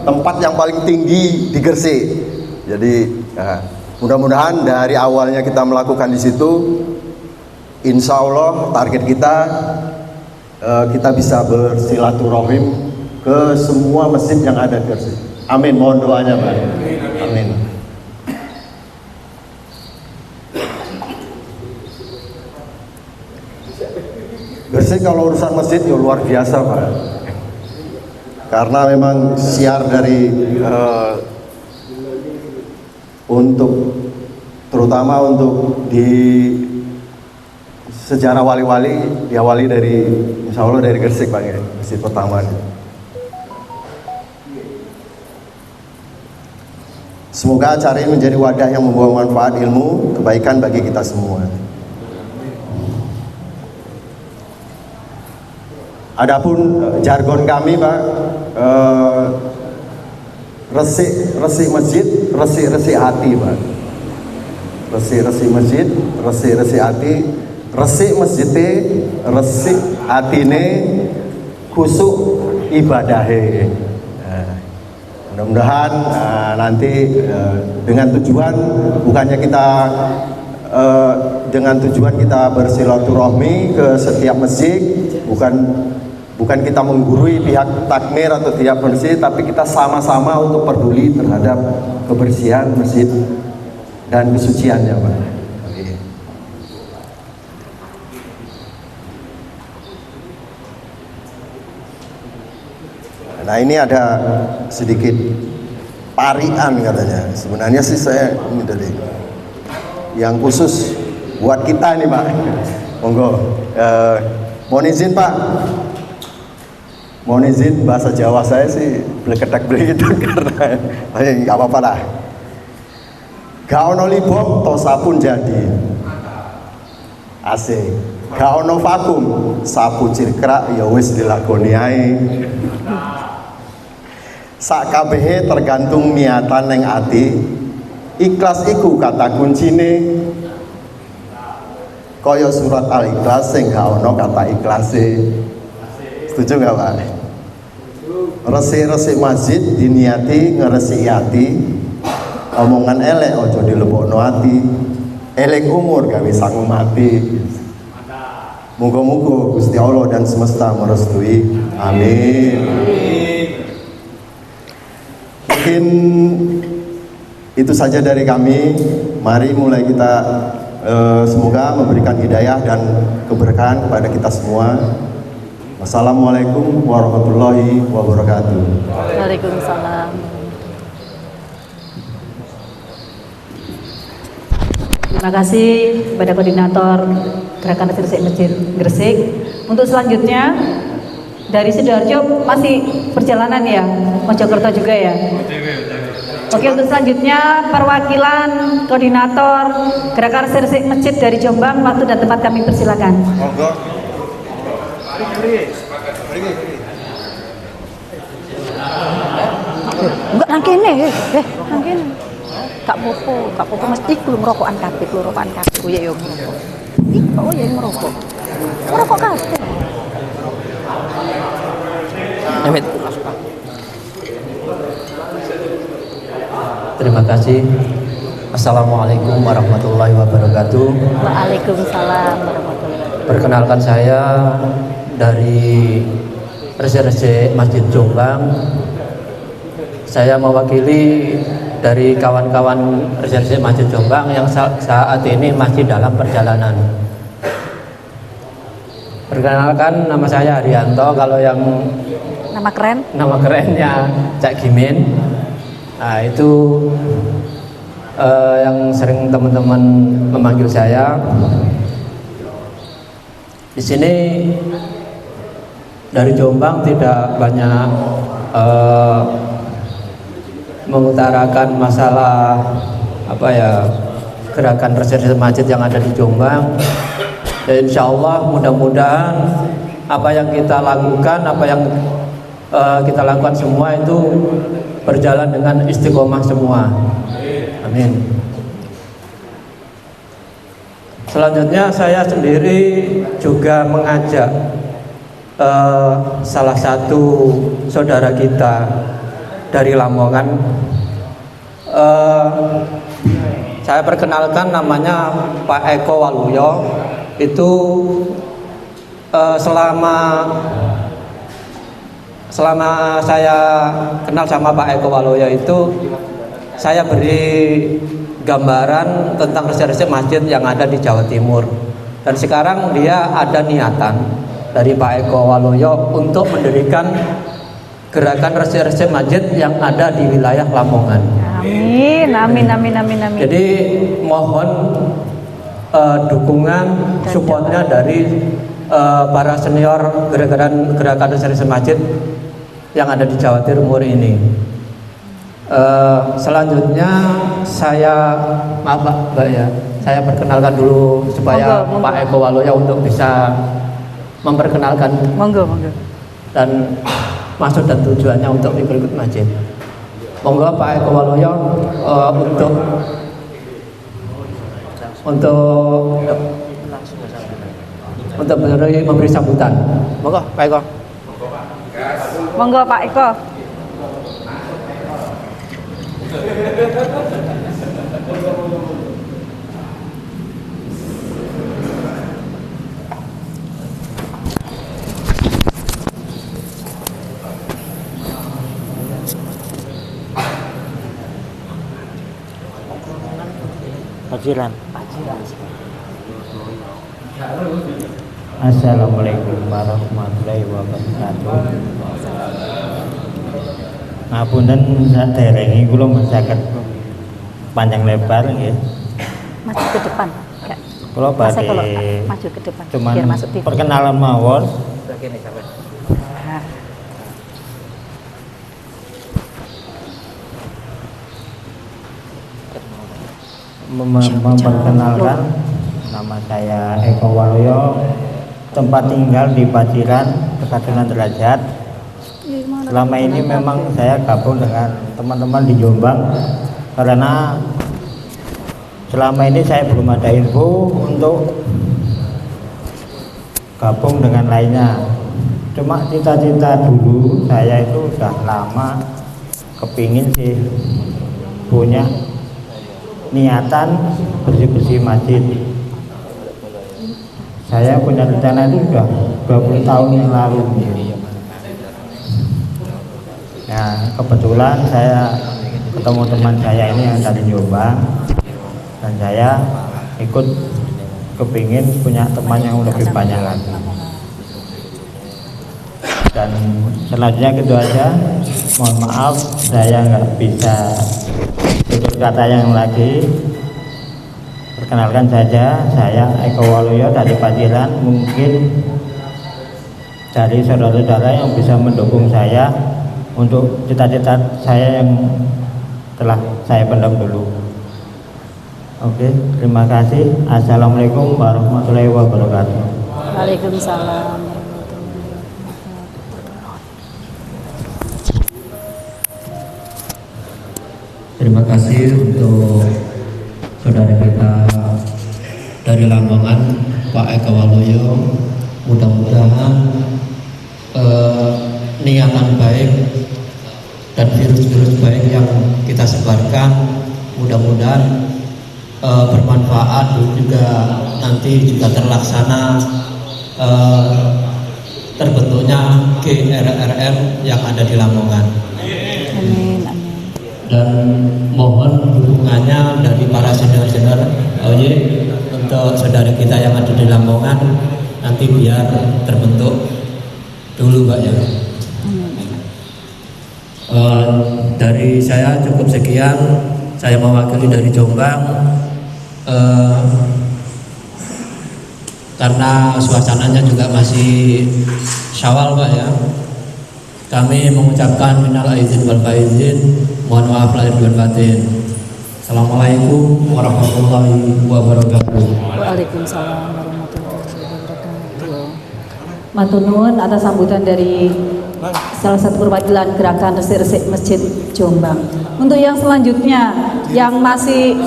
tempat yang paling tinggi di Gresik. Jadi mudah-mudahan dari awalnya kita melakukan di situ, insya Allah target kita bisa bersilaturahim ke semua masjid yang ada di Gresik. Amin, mohon doanya, Pak. Amin. Gresik kalau urusan masjid ya luar biasa, Pak. Karena memang siar dari terutama untuk di sejarah wali-wali diawali dari insya Allah dari Gresik, Pak, ya, masjid pertama. Semoga acara ini menjadi wadah yang membawa manfaat ilmu, kebaikan bagi kita semua. Adapun jargon kami, Pak, resik masjid, resik hati, Pak. Resik masjid, resik hati. Resik masjidnya, resik hatine, khusuk ibadahe. Mudah-mudahan nanti dengan tujuan kita bersilaturahmi ke setiap masjid, bukan kita menggurui pihak takmir atau tiap masjid, tapi kita sama-sama untuk peduli terhadap kebersihan masjid dan kesuciannya, Pak. Nah, ini ada sedikit parian katanya. Sebenarnya sih saya ini dari yang khusus buat kita nih, Pak. Monggo. Mohon izin, Pak. Mohon izin, bahasa Jawa saya sih beleketak beleketak karena nggak apa-apa lah. Gak ono libom to sabun jadi. Asik. Gak ono vakum, sapu cirkrak ya wis dilakoni ae. Sak kabehe tergantung niatan ning ati. Ikhlas iku kata kuncine. Kaya surat Al-Ikhlas sing gak ono kata ikhlase. Setuju gak Pak? Resik-resik masjid diniati ngeresiki ati. Omongan elek ojo dilebokno ati. Eling umur gawe sangu mati. Muga-muga Gusti Allah dan semesta merestui. Amin. Mungkin itu saja dari kami. Mari mulai kita semoga memberikan hidayah dan keberkahan kepada kita semua. Wassalamualaikum warahmatullahi wabarakatuh. Waalaikumsalam. Terima kasih kepada koordinator Gerakan Resik Masjid Gresik. Untuk selanjutnya dari Sidoarjo masih perjalanan ya, Mojokerto juga ya. Oke, untuk selanjutnya perwakilan koordinator Gerakan Resik Masjid dari Jombang, waktu dan tempat kami persilakan. Monggo. Enggak nang kene, nang kene. Gak popo mesti kulo ngerokokan kabeh, ku ya yo ngerokok. Ih, kok ya ngerokok. Ngerokok kabeh. Amit. Terima kasih. Assalamualaikum warahmatullahi wabarakatuh. Waalaikumsalam warahmatullahi wabarakatuh. Perkenalkan saya dari Resik Masjid Jombang. Saya mewakili dari kawan-kawan Resik Masjid Jombang yang saat ini masih dalam perjalanan. Perkenalkan, nama saya Haryanto. Kalau yang nama kerennya Cak Gimin. Nah, itu yang sering teman-teman memanggil saya. Di sini dari Jombang tidak banyak mengutarakan masalah gerakan Resik Masjid yang ada di Jombang. Dan insya Allah mudah-mudahan apa yang kita lakukan, kita lakukan semua itu berjalan dengan istiqomah semua. Amin. Selanjutnya saya sendiri juga mengajak salah satu saudara kita dari Lamongan. Saya perkenalkan, namanya Pak Eko Waluyo. Itu selama saya kenal sama Pak Eko Waluyo itu saya beri gambaran tentang resik masjid yang ada di Jawa Timur. Dan sekarang dia ada niatan dari Pak Eko Waluyo untuk mendirikan gerakan resik masjid yang ada di wilayah Lamongan. Amin, amin, amin, amin, amin. Jadi mohon dukungan, supportnya dari para senior gerakan resik masjid yang ada di Jawa Timur ini. Selanjutnya saya Mbak ya, saya perkenalkan dulu supaya monggo. Pak Eko Waluyo untuk bisa memperkenalkan dan maksud dan tujuannya untuk ikut masjid. Monggo Pak Eko Waluyo untuk memberi sambutan. Monggo Pak Eko. Monggo Pak Eko. Paciran. Assalamualaikum warahmatullahi wabarakatuh. Ngapunten saderengi kula saged panjang lebar nggih. Maju ke depan. Kula badhe maju ke depan. Cuman Biar masuk TV. perkenalan mawon. memperkenalkan, nama saya Eko Waloyo, tempat tinggal di Paciran, Kecamatan Derajat. Selama ini memang saya gabung dengan teman-teman di Jombang karena selama ini saya belum ada info untuk gabung dengan lainnya. Cuma cita-cita dulu saya itu sudah lama kepingin sih punya niatan bersih-bersih masjid. Saya punya rencana itu sudah 20 tahun yang lalu. Nah, kebetulan saya ketemu teman saya ini yang dari Jombang, dan saya ikut kepingin punya teman yang lebih banyak lagi. Dan selanjutnya gitu aja. Mohon maaf saya nggak bisa tutur kata yang lagi. Perkenalkan saja, saya Eko Waloyo dari Paciran. Mungkin dari saudara-saudara yang bisa mendukung saya untuk cita-cita saya yang telah saya pendam dulu. Oke, terima kasih. Assalamualaikum warahmatullahi wabarakatuh. Waalaikumsalam. Terima kasih untuk saudara kita dari Lamongan, Pak Eko Waloyo. Mudah-mudahan niatan baik dan virus-virus baik yang kita sebarkan mudah-mudahan bermanfaat, juga nanti juga terlaksana terbentuknya GRRM yang ada di Lamongan. Amin, amin. Dan mohon dukungannya dari para senior-senior untuk saudara kita yang ada di Lamongan nanti biar terbentuk dulu, Mbak ya. Dari saya cukup sekian. Saya mewakili dari Jombang karena suasananya juga masih Syawal, Pak ya. Kami mengucapkan minal aizin wal faizin, mohon maaf lahir dan batin. Assalamualaikum warahmatullahi wabarakatuh. Waalaikumsalam warahmatullahi wabarakatuh. Matur nuwun atas sambutan dari salah satu perwakilan gerakan resik-resik Masjid Jombang. Untuk yang selanjutnya yang masih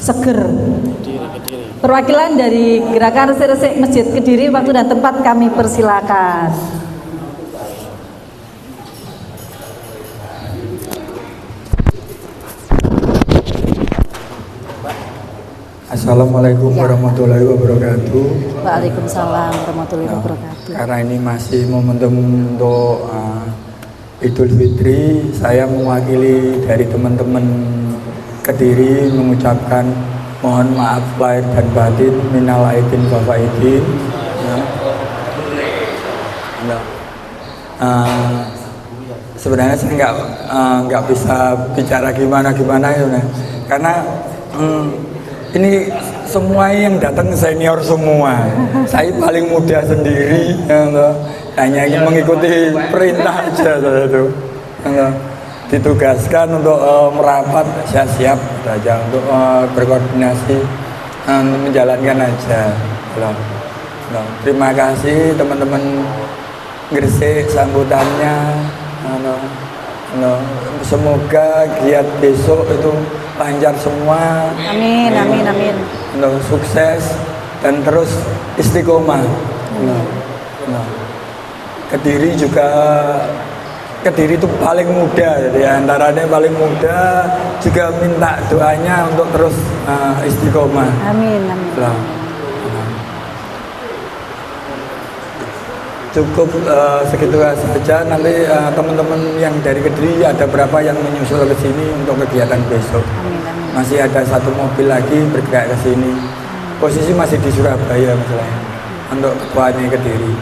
seger, perwakilan dari gerakan resik-resik Masjid Kediri, waktu dan tempat kami persilakan. Assalamualaikum warahmatullahi wabarakatuh. Waalaikumsalam warahmatullahi wabarakatuh. Karena ini masih momentum untuk Idul Fitri, saya mewakili dari teman-teman Kediri mengucapkan mohon maaf lahir dan batin, minal aidin wal faizin. Sebenarnya saya nggak bisa bicara gimana ya, karena ini semua yang datang senior semua. Saya paling muda sendiri, hanya ingin mengikuti perintah aja itu. Ditugaskan untuk merapat, saya siap saja untuk berkoordinasi, menjalankan aja. Terima kasih teman-teman Gresik sambutannya. Semoga giat besok itu lancar semua. Amin, amin, amin. Sukses dan terus istiqomah. Kediri juga, Kediri itu paling muda, jadi antaranya paling muda, juga minta doanya untuk terus istiqomah. Amin, amin. Cukup segitu saja. Nanti teman-teman yang dari Kediri ada berapa yang menyusul ke sini untuk kegiatan besok. Amin, amin. Masih ada satu mobil lagi bergerak ke sini. Posisi masih di Surabaya masalahnya untuk ketuanya Kediri.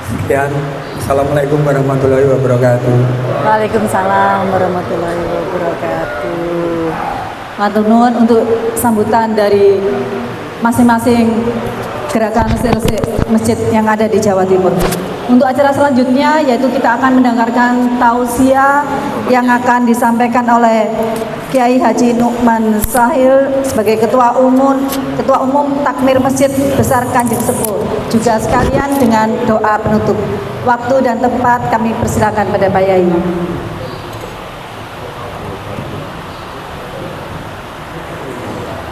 Sekian. Assalamualaikum warahmatullahi wabarakatuh. Waalaikumsalam warahmatullahi wabarakatuh. Matur nuwun untuk sambutan dari masing-masing gerakan resik-resik masjid yang ada di Jawa Timur. Untuk acara selanjutnya yaitu kita akan mendengarkan tausiah yang akan disampaikan oleh Kiai Haji Nukman Sahil sebagai Ketua Umum Takmir Masjid Besar Kanjeng Sepuh. Juga sekalian dengan doa penutup. Waktu dan tempat kami persilakan pada Pak Yai.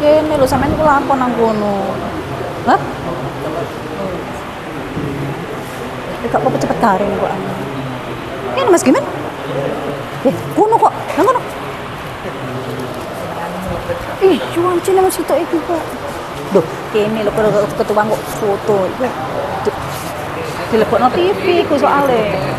Kene lho sampean ku lampun nang kono. Hah? Gak apa-apa cepet garing kok. Ini Mas Gimen? Kono kok. Nang kono. Ih, cuan cina Mas itu kok. Duh, kene lho kalau ketua kok foto iku. Dilebokno TV ku soalnya.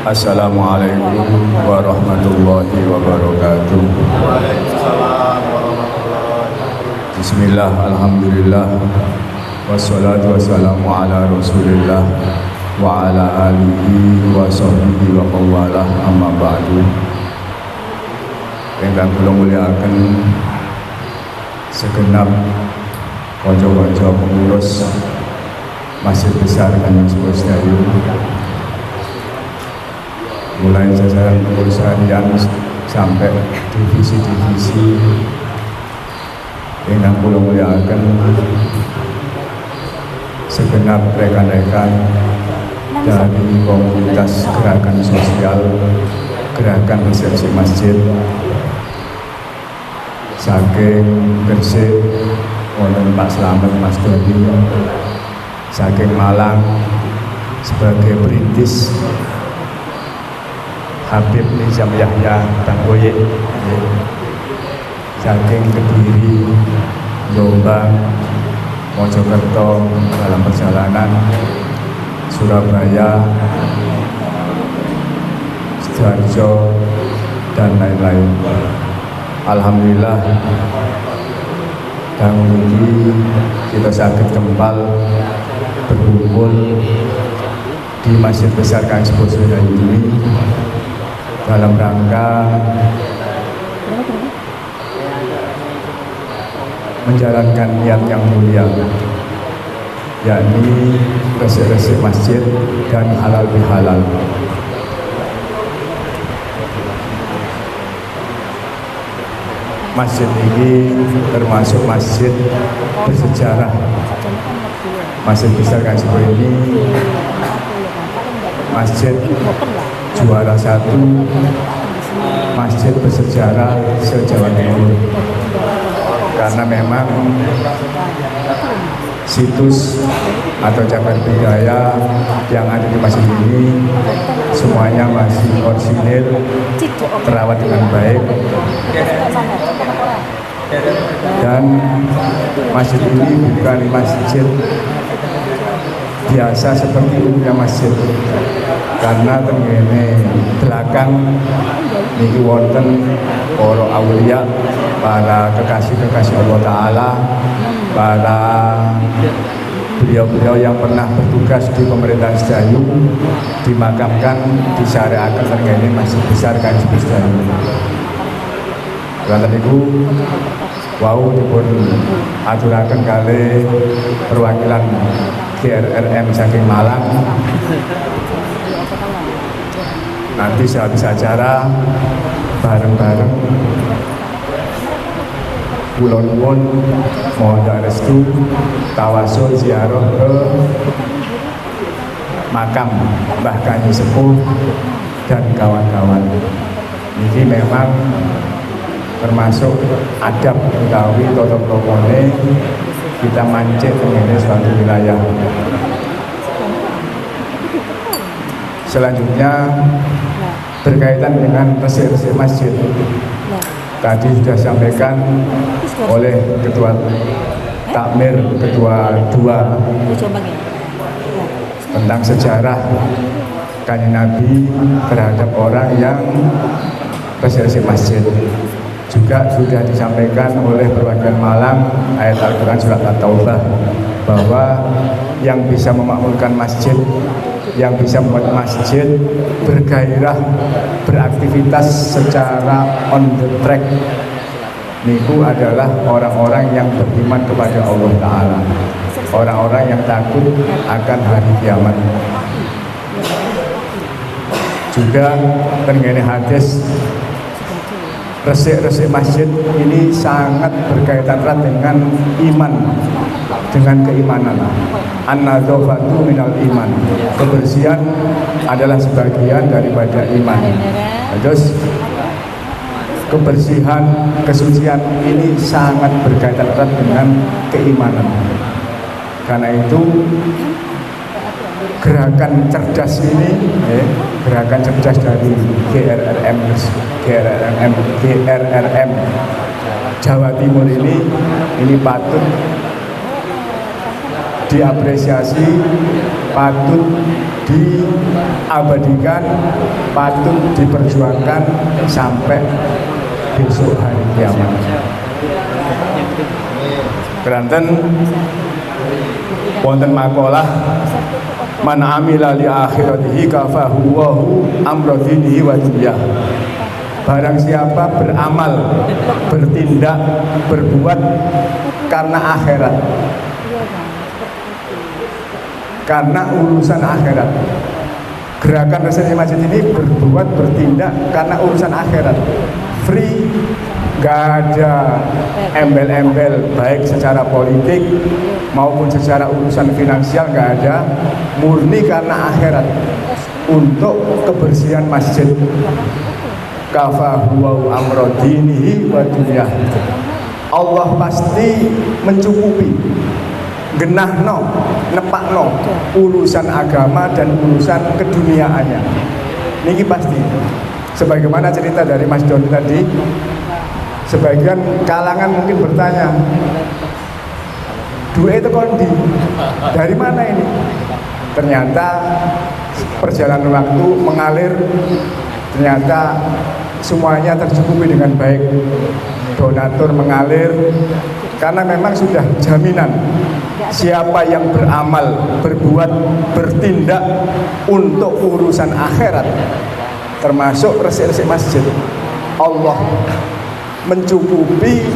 Assalamualaikum warahmatullahi wabarakatuh. Bismillah, alhamdulillah, wassalatu wassalamu ala rasulillah wa ala alihi wa sahbihi wa qawalah, amma ba'du. Ingkang kula mulyakaken segenap kanca-kanca pengurus Masjid Besar Kanjeng Sepuh Sedayu, mulai jajaran pengurus harian sampai divisi-divisi. Ingkang kula mulyakaken segenap rekan-rekan dari komunitas gerakan sosial gerakan resepsi masjid saking Gresik wonten Pak Slamet Mas Dodi, saking Malang sebagai perintis Habib Nizam Yahya Tanggoye, saking Kediri, Jombang, Mojokerto dalam perjalanan, Surabaya, Sidoarjo, dan lain-lain. Alhamdulillah, tahun ini kita sakit kempal berkumpul di Masjid Besar Kanjeng Sepuh Sedayu ini dalam rangka menjalankan niat yang mulia, yakni resik-resik masjid dan halal bihalal. Masjid ini termasuk masjid bersejarah. Masjid Besar Kanjeng Sepuh ini masjid juara 1 masjid bersejarah se-Jawa Timur, karena memang situs atau cagar budaya yang ada di masjid ini semuanya masih orisinil, terawat dengan baik, dan masjid ini bukan masjid biasa seperti umumnya masjid, karena tengene belakang niki wonten para aulia, para kekasih-kekasih Allah Ta'ala, para beliau-beliau yang pernah bertugas di pemerintahan Sedayu dimakamkan, disyariatkan tengene Masjid Besar Kanjeng Sepuh Sedayu. Lantas niku wau dipun aturaken kalih perwakilan GRRM saking Malang. Nanti sehabis acara bareng-bareng kula nuwun mohon restu tawasul ziarah ke makam Mbah Kanjeng Sepuh dan kawan-kawan. Ini memang termasuk adab utawi tata kramane kita mancing ngene suatu wilayah. Selanjutnya berkaitan dengan resik-resik masjid. Tadi sudah disampaikan oleh Ketua Takmir, Ketua 2 tentang sejarah Kanjeng Nabi terhadap orang yang resik-resik masjid. Juga juga sudah disampaikan oleh perwakilan Malang ayat Al-Quran surat At-Taubah bahwa yang bisa memakmurkan masjid, yang bisa membuat masjid bergairah, beraktivitas secara on the track niku adalah orang-orang yang beriman kepada Allah Ta'ala, orang-orang yang takut akan hari kiamat. Juga tengene hadis resik-resik masjid ini sangat berkaitan erat dengan iman, dengan keimanan. An-nadzafatu minal iman. Kebersihan adalah sebagian daripada iman. Terus kebersihan, kesucian ini sangat berkaitan erat dengan keimanan. Karena itu gerakan cerdas ini, gerakan cerdas dari GRRM Jawa Timur ini patut diapresiasi, patut diabadikan, patut diperjuangkan sampai besok hari kiamat. Keranten wonten makalah man amila li akhiratihi kafahu wahu amra dinihi wa dunyah. Barang siapa beramal, bertindak, berbuat karena akhirat, karena urusan akhirat. Gerakan resepsi masjid ini berbuat, bertindak karena urusan akhirat. Free, gak ada embel-embel baik secara politik maupun secara urusan finansial, gak ada, murni karena akhirat untuk kebersihan masjid. Kafahu amro dinihi wa dunyah. Allah pasti mencukupi, genahno, nepakno urusan agama dan urusan keduniaannya. Niki pasti. Sebagaimana cerita dari Mas Doni tadi, sebagian kalangan mungkin bertanya, duit itu kondi, dari mana ini? Ternyata perjalanan waktu mengalir, ternyata semuanya tercukupi dengan baik. Donatur mengalir, karena memang sudah jaminan siapa yang beramal, berbuat, bertindak untuk urusan akhirat, termasuk resik-resik masjid, Allah mencukupi,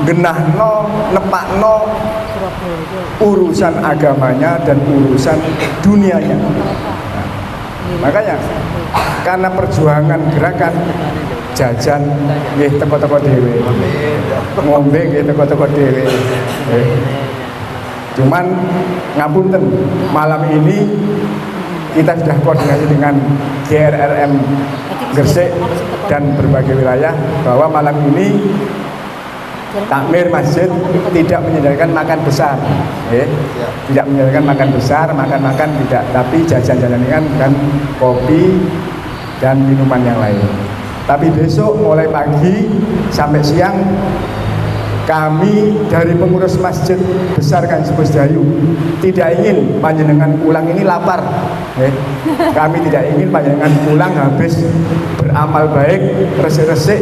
genahno, nepakno urusan agamanya dan urusan dunianya. Makanya karena perjuangan gerakan jajan nggih teko-teko dhewe, ngombe nggih teko-teko dhewe. Cuman ngapunten, malam ini kita sudah koordinasi dengan GRRM Gresik dan berbagai wilayah bahwa malam ini takmir masjid tidak menyediakan makan besar, tidak menyediakan makan besar, makan tidak, tapi jajan-jajan ringan dan kopi dan minuman yang lain. Tapi besok mulai pagi sampai siang kami dari pengurus masjid besar Kanjeng Dayu tidak ingin panjenengan pulang ini lapar. Kami tidak ingin panjenengan pulang habis beramal baik, resik-resik,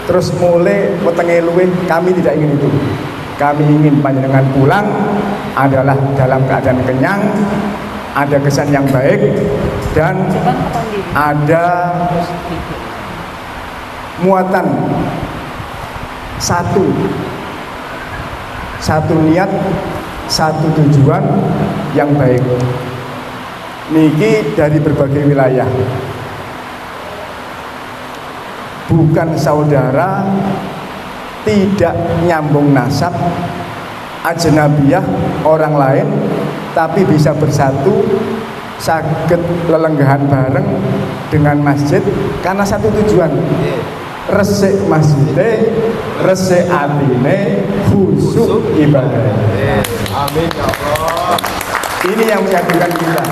terus mulai wetenge luwih. Kami tidak ingin itu. Kami ingin panjenengan pulang adalah dalam keadaan kenyang, ada kesan yang baik, dan ada muatan satu niat, satu tujuan yang baik. Niki dari berbagai wilayah, bukan saudara, tidak nyambung nasab, ajnabiyah, orang lain, tapi bisa bersatu, saged lelenggahan bareng dengan masjid karena satu tujuan. Resik masjidnya, resik atine, khusyuk ibadah. Amin ya Allah. Ini yang menyatukan kita.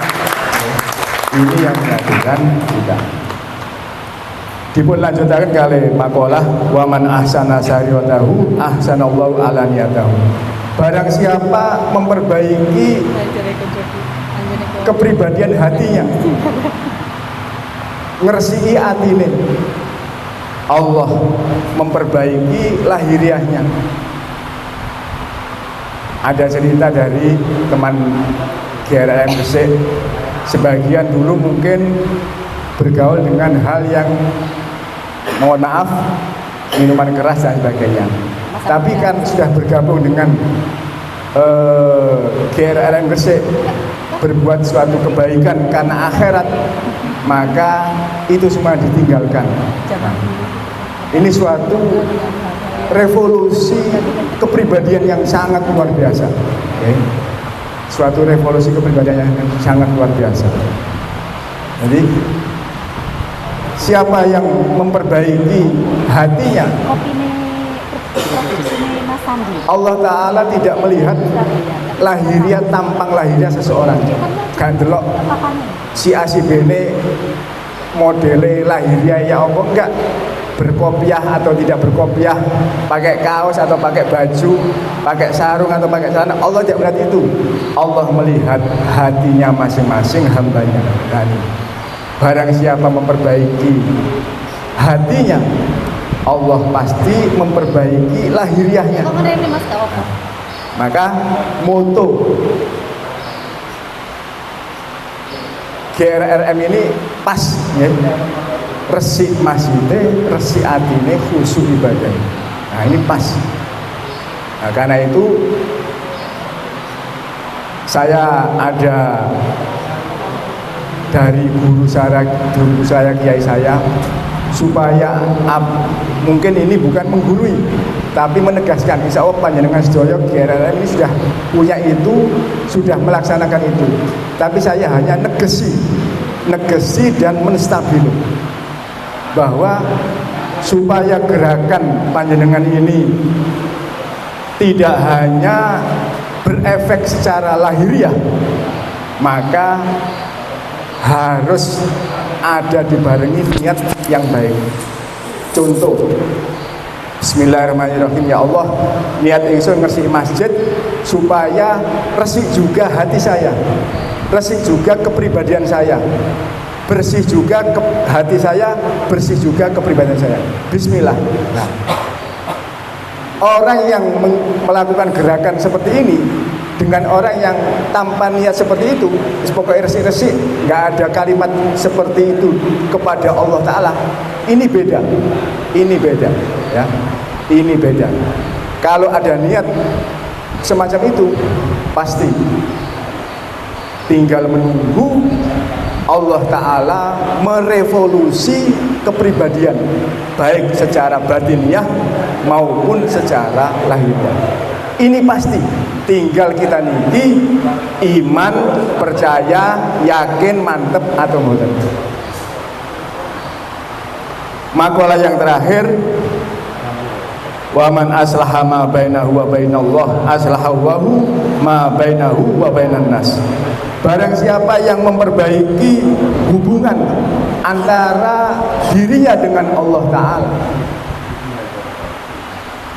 Ini yang menyatukan kita. Dipun lanjutaken kali makalah wa man ahsana sariyatahu ahsanallahu ala niyatahu. Barang siapa memperbaiki kepribadian hatinya, ngersiki atine, Allah memperbaiki lahiriahnya. Ada cerita dari teman GRM Gresik, sebagian dulu mungkin bergaul dengan hal yang mohon maaf minuman keras dan sebagainya, tapi kan sudah bergabung dengan GRM Gresik, berbuat suatu kebaikan karena akhirat, maka itu semua ditinggalkan. Ini suatu revolusi kepribadian yang sangat luar biasa. Suatu revolusi kepribadian yang sangat luar biasa. Jadi siapa yang memperbaiki hatinya, Allah Ta'ala tidak melihat lahiriah, tampang lahiriah seseorang. Gandelok si A si B ini modele lahiriah ya apa enggak, berkopiah atau tidak berkopiah, pakai kaos atau pakai baju, pakai sarung atau pakai celana, Allah tidak melihat itu. Allah melihat hatinya masing-masing hambanya. Dan barang siapa memperbaiki hatinya, Allah pasti memperbaiki lahiriahnya. Maka moto GRRM ini pas ya. Resik masjidnya, resik atine, khusyuk ibadah. Nah ini pas. Nah karena itu saya ada dari guru saya kiai saya, supaya mungkin ini bukan menggurui tapi menegaskan, insya Allah panjenengan sedaya GRRM ini sudah punya itu, sudah melaksanakan itu, tapi saya hanya negesi dan menstabilu bahwa supaya gerakan panjenengan ini tidak hanya berefek secara lahiriah, maka harus ada dibarengi niat yang baik. Contoh, Bismillahirrahmanirrahim. Ya Allah, niat ingsun ngresiki masjid supaya resik juga hati saya, resik juga kepribadian saya, bersih juga hati saya, bersih juga kepribadian saya. Bismillah. Nah, orang yang melakukan gerakan seperti ini dengan orang yang tanpa niat seperti itu, pokoknya resik-resik, nggak ada kalimat seperti itu kepada Allah Ta'ala, ini beda, ya, ini beda. Kalau ada niat semacam itu, pasti tinggal menunggu Allah Ta'ala merevolusi kepribadian, baik secara batiniah maupun secara lahiriah. Ini pasti, tinggal kita niki iman, percaya, yakin, mantep atau mboten. Makalah yang terakhir, wa man aslaha ma bainahu wa bainallah aslahahu ma bainahu wa bainan nas. Barang siapa yang memperbaiki hubungan antara dirinya dengan Allah Ta'ala,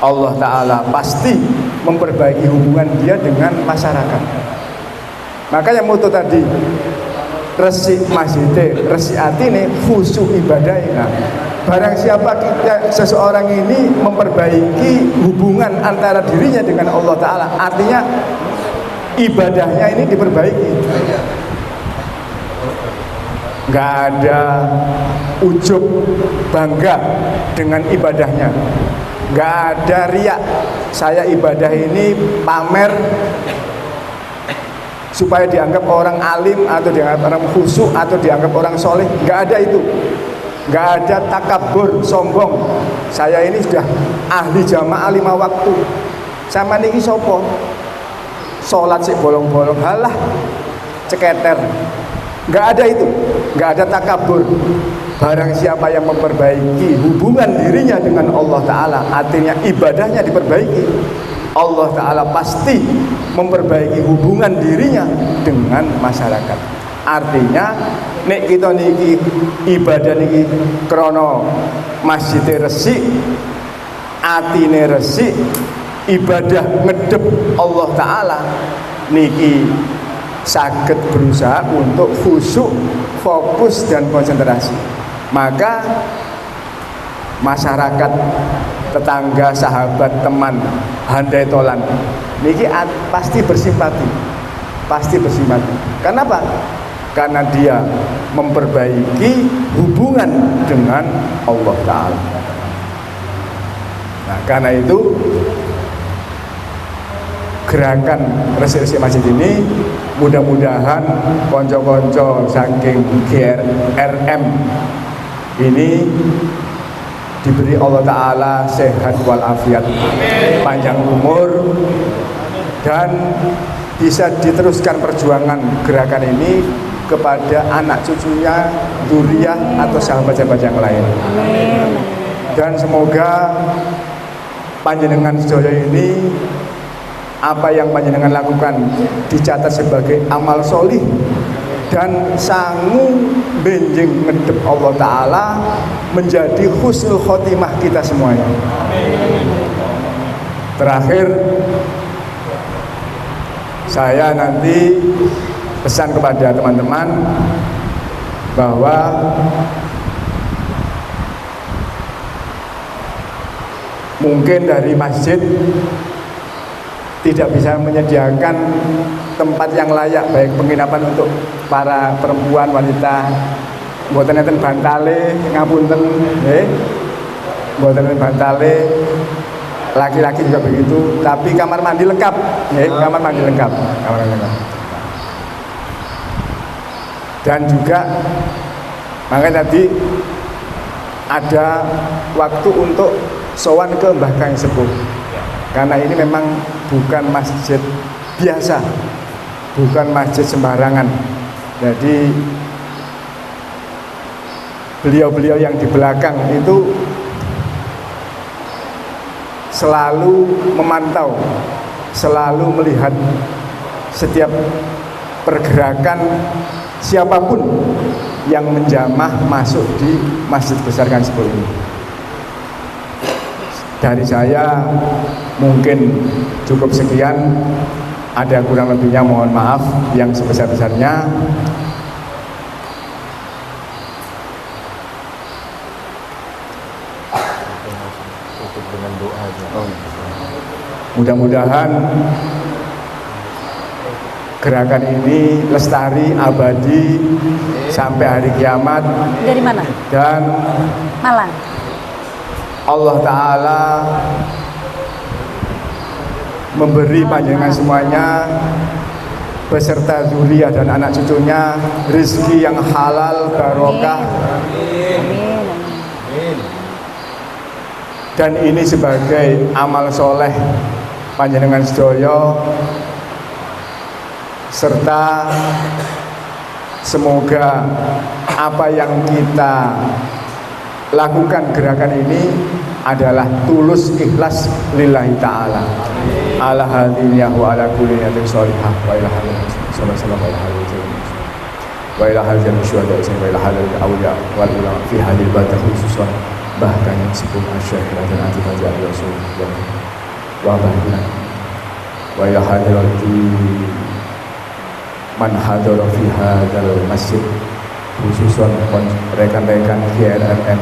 Allah Ta'ala pasti memperbaiki hubungan dia dengan masyarakat. Maka yang moto tadi, resik masjid, resik atine, khusyuk ibadah. Nah, barang siapa seseorang ini memperbaiki hubungan antara dirinya dengan Allah Ta'ala, artinya ibadahnya ini diperbaiki. Nggak ada ujub bangga dengan ibadahnya, nggak ada riak, saya ibadah ini pamer supaya dianggap orang alim atau dianggap orang khusyuk atau dianggap orang soleh. Nggak ada itu, nggak ada takabur, sombong. Saya ini sudah ahli jamaah 5 waktu, sama niki sopo sholat sih bolong-bolong, halah ceketer. Nggak ada itu, nggak ada takabur. Barang siapa yang memperbaiki hubungan dirinya dengan Allah Ta'ala, artinya ibadahnya diperbaiki, Allah Ta'ala pasti memperbaiki hubungan dirinya dengan masyarakat. Artinya nek kita niki ibadah niki krono masjid resik, atine resik, ibadah ngedep Allah Ta'ala niki saged berusaha untuk khusyuk, fokus dan konsentrasi. Maka masyarakat, tetangga, sahabat, teman, handai tolan niki pasti bersimpati. Pasti bersimpati. Kenapa? Karena dia memperbaiki hubungan dengan Allah Ta'ala. Nah, karena itu gerakan resik-resik masjid ini mudah-mudahan konco-konco saking GRM ini diberi Allah Ta'ala sehat walafiat, panjang umur, dan bisa diteruskan perjuangan gerakan ini kepada anak cucunya, dzurriyyah atau sahabat-sahabat yang lain. Dan semoga panjenengan sedaya ini apa yang panjenengan lakukan dicatat sebagai amal solih dan sangu benjing ngedep Allah Ta'ala menjadi husnul khotimah kita semuanya. Terakhir, saya nanti pesan kepada teman-teman bahwa mungkin dari masjid tidak bisa menyediakan tempat yang layak, baik penginapan untuk para perempuan, wanita, mboten enten bantale, ngapunten nggih. Mboten enten bantale, laki-laki juga begitu, tapi kamar mandi lengkap, nggih, kamar mandi lengkap, kamar mandi lengkap. Dan juga makanya tadi ada waktu untuk sowan ke Mbah Kang Sepuh. Karena ini memang bukan masjid biasa, bukan masjid sembarangan. Jadi beliau-beliau yang di belakang itu selalu memantau, selalu melihat setiap pergerakan siapapun yang menjamah masuk di Masjid Besar Kang Sepuh ini. Dari saya mungkin cukup sekian, ada kurang lebihnya mohon maaf yang sebesar-besarnya. Mudah-mudahan gerakan ini lestari abadi sampai hari kiamat. Dari mana? Dan Malang. Allah Ta'ala memberi panjenengan semuanya beserta dzurriyyah dan anak cucunya rezeki yang halal, barokah. Dan ini sebagai amal soleh panjenengan sedaya, serta semoga apa yang kita lakukan gerakan ini adalah tulus ikhlas lillahi ta'ala ala hadiniyah wa ala kulli niyatin sholihah wa ila halil sallallahu wa ila halil syuhada wa ila halil awliya wal ulama fi hadil badah khususan bahkan yang sepuh asyik dan nanti baca Rasulullah wa bahkan wa ila halil man hadara fi hadal masjid, khususan rekan-rekan GRM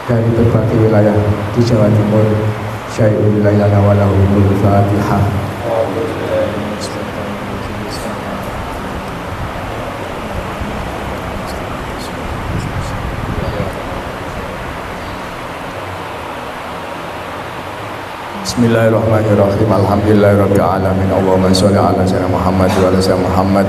dari berbagai wilayah di Jawa Timur. Syai'ul wilayana walahumul Fatihah. Bismillahirrahmanirrahim. Alhamdulillahirabbil alamin. Allahumma sholli ala sayyidina Muhammad wa ala sayyidina Muhammad.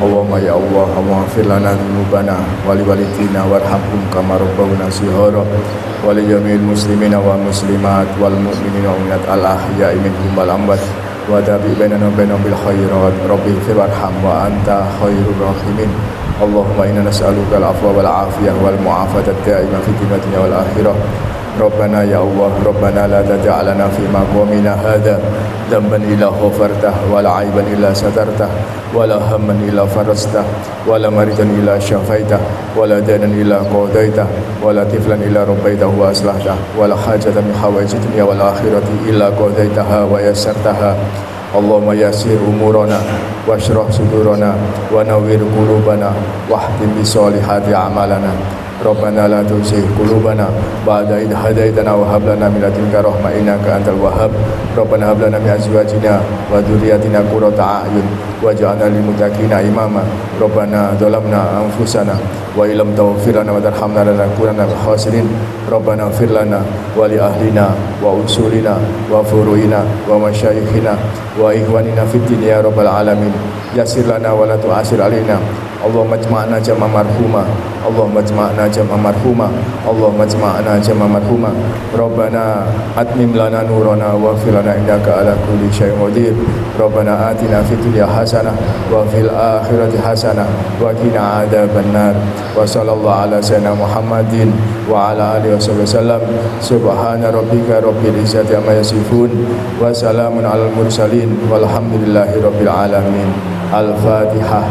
Allahumma ya Allah, Allahumma ighfir lana dzunubana wa li walidina warhamhum kama rabbawna shighara wa li jami'il muslimina wa muslimat wal mu'minina wal mu'minat al ahya'i minhum wal amwat wa tabi bainana wa bainahum bil khairat rabbi ighfir warham wa anta khairur rahimin. Allahumma inna nas'aluka al afwa wal afiyah wal mu'afatat da'imah fid dunya wal akhirah. Rabbana ya Allah, Rabbana la taj'alna fi maqamina hadha dhanban illa ghafartah wa la 'aiban illa satartah wa la hamman illa farajtah wa la maridan illa syafaitah wa la danan illa qadaitah wa la tiflan illa rabbaitah wa aslahtah wa la hajatan min hawaijid dunya wal akhirati illa qadaitaha wa yassartaha. Allahumma yassir umurana washrah sudurana wa nawwir qulubana wahdim bi solihati a'malana. Rabbana la tuzigh qulubana ba'da idh hadaitana wa hab lana min ladunka rahmah innaka antal wahhab. Rabbana hab lana min azwajina wa dhurriyyatina qurrata a'yun waj'alna lil muttaqina imama. Rabbana zalamna anfusana wa illam taghfir lana wa tarhamna lanakunanna minal khasirin. Rabbana ighfir lana wa li ahlina wa usulina wa furu'ina wa masyayikhina wa ikhwanina fid din ya rabbal alamin. Yassir lana wa la tu'asir alaina. Allahumma ijma'na jam'a marhuma. Allahumma ijma'na jam'a marhuma. Allahumma ijma'na jam'a marhuma. Rabbana atmim lana nurana waghfir lana innaka ala kulli syai'in qadir. Rabbana atina fid dunya hasanah wa fil akhirati hasanah wa qina adzabannar. Wa sallallahu ala sayyidina Muhammadin wa ala alihi wasallam. Subhana rabbika rabbil izzati amma yasifun wa salamun alal mursalin walhamdulillahi rabbil alamin. Al-Fatihah.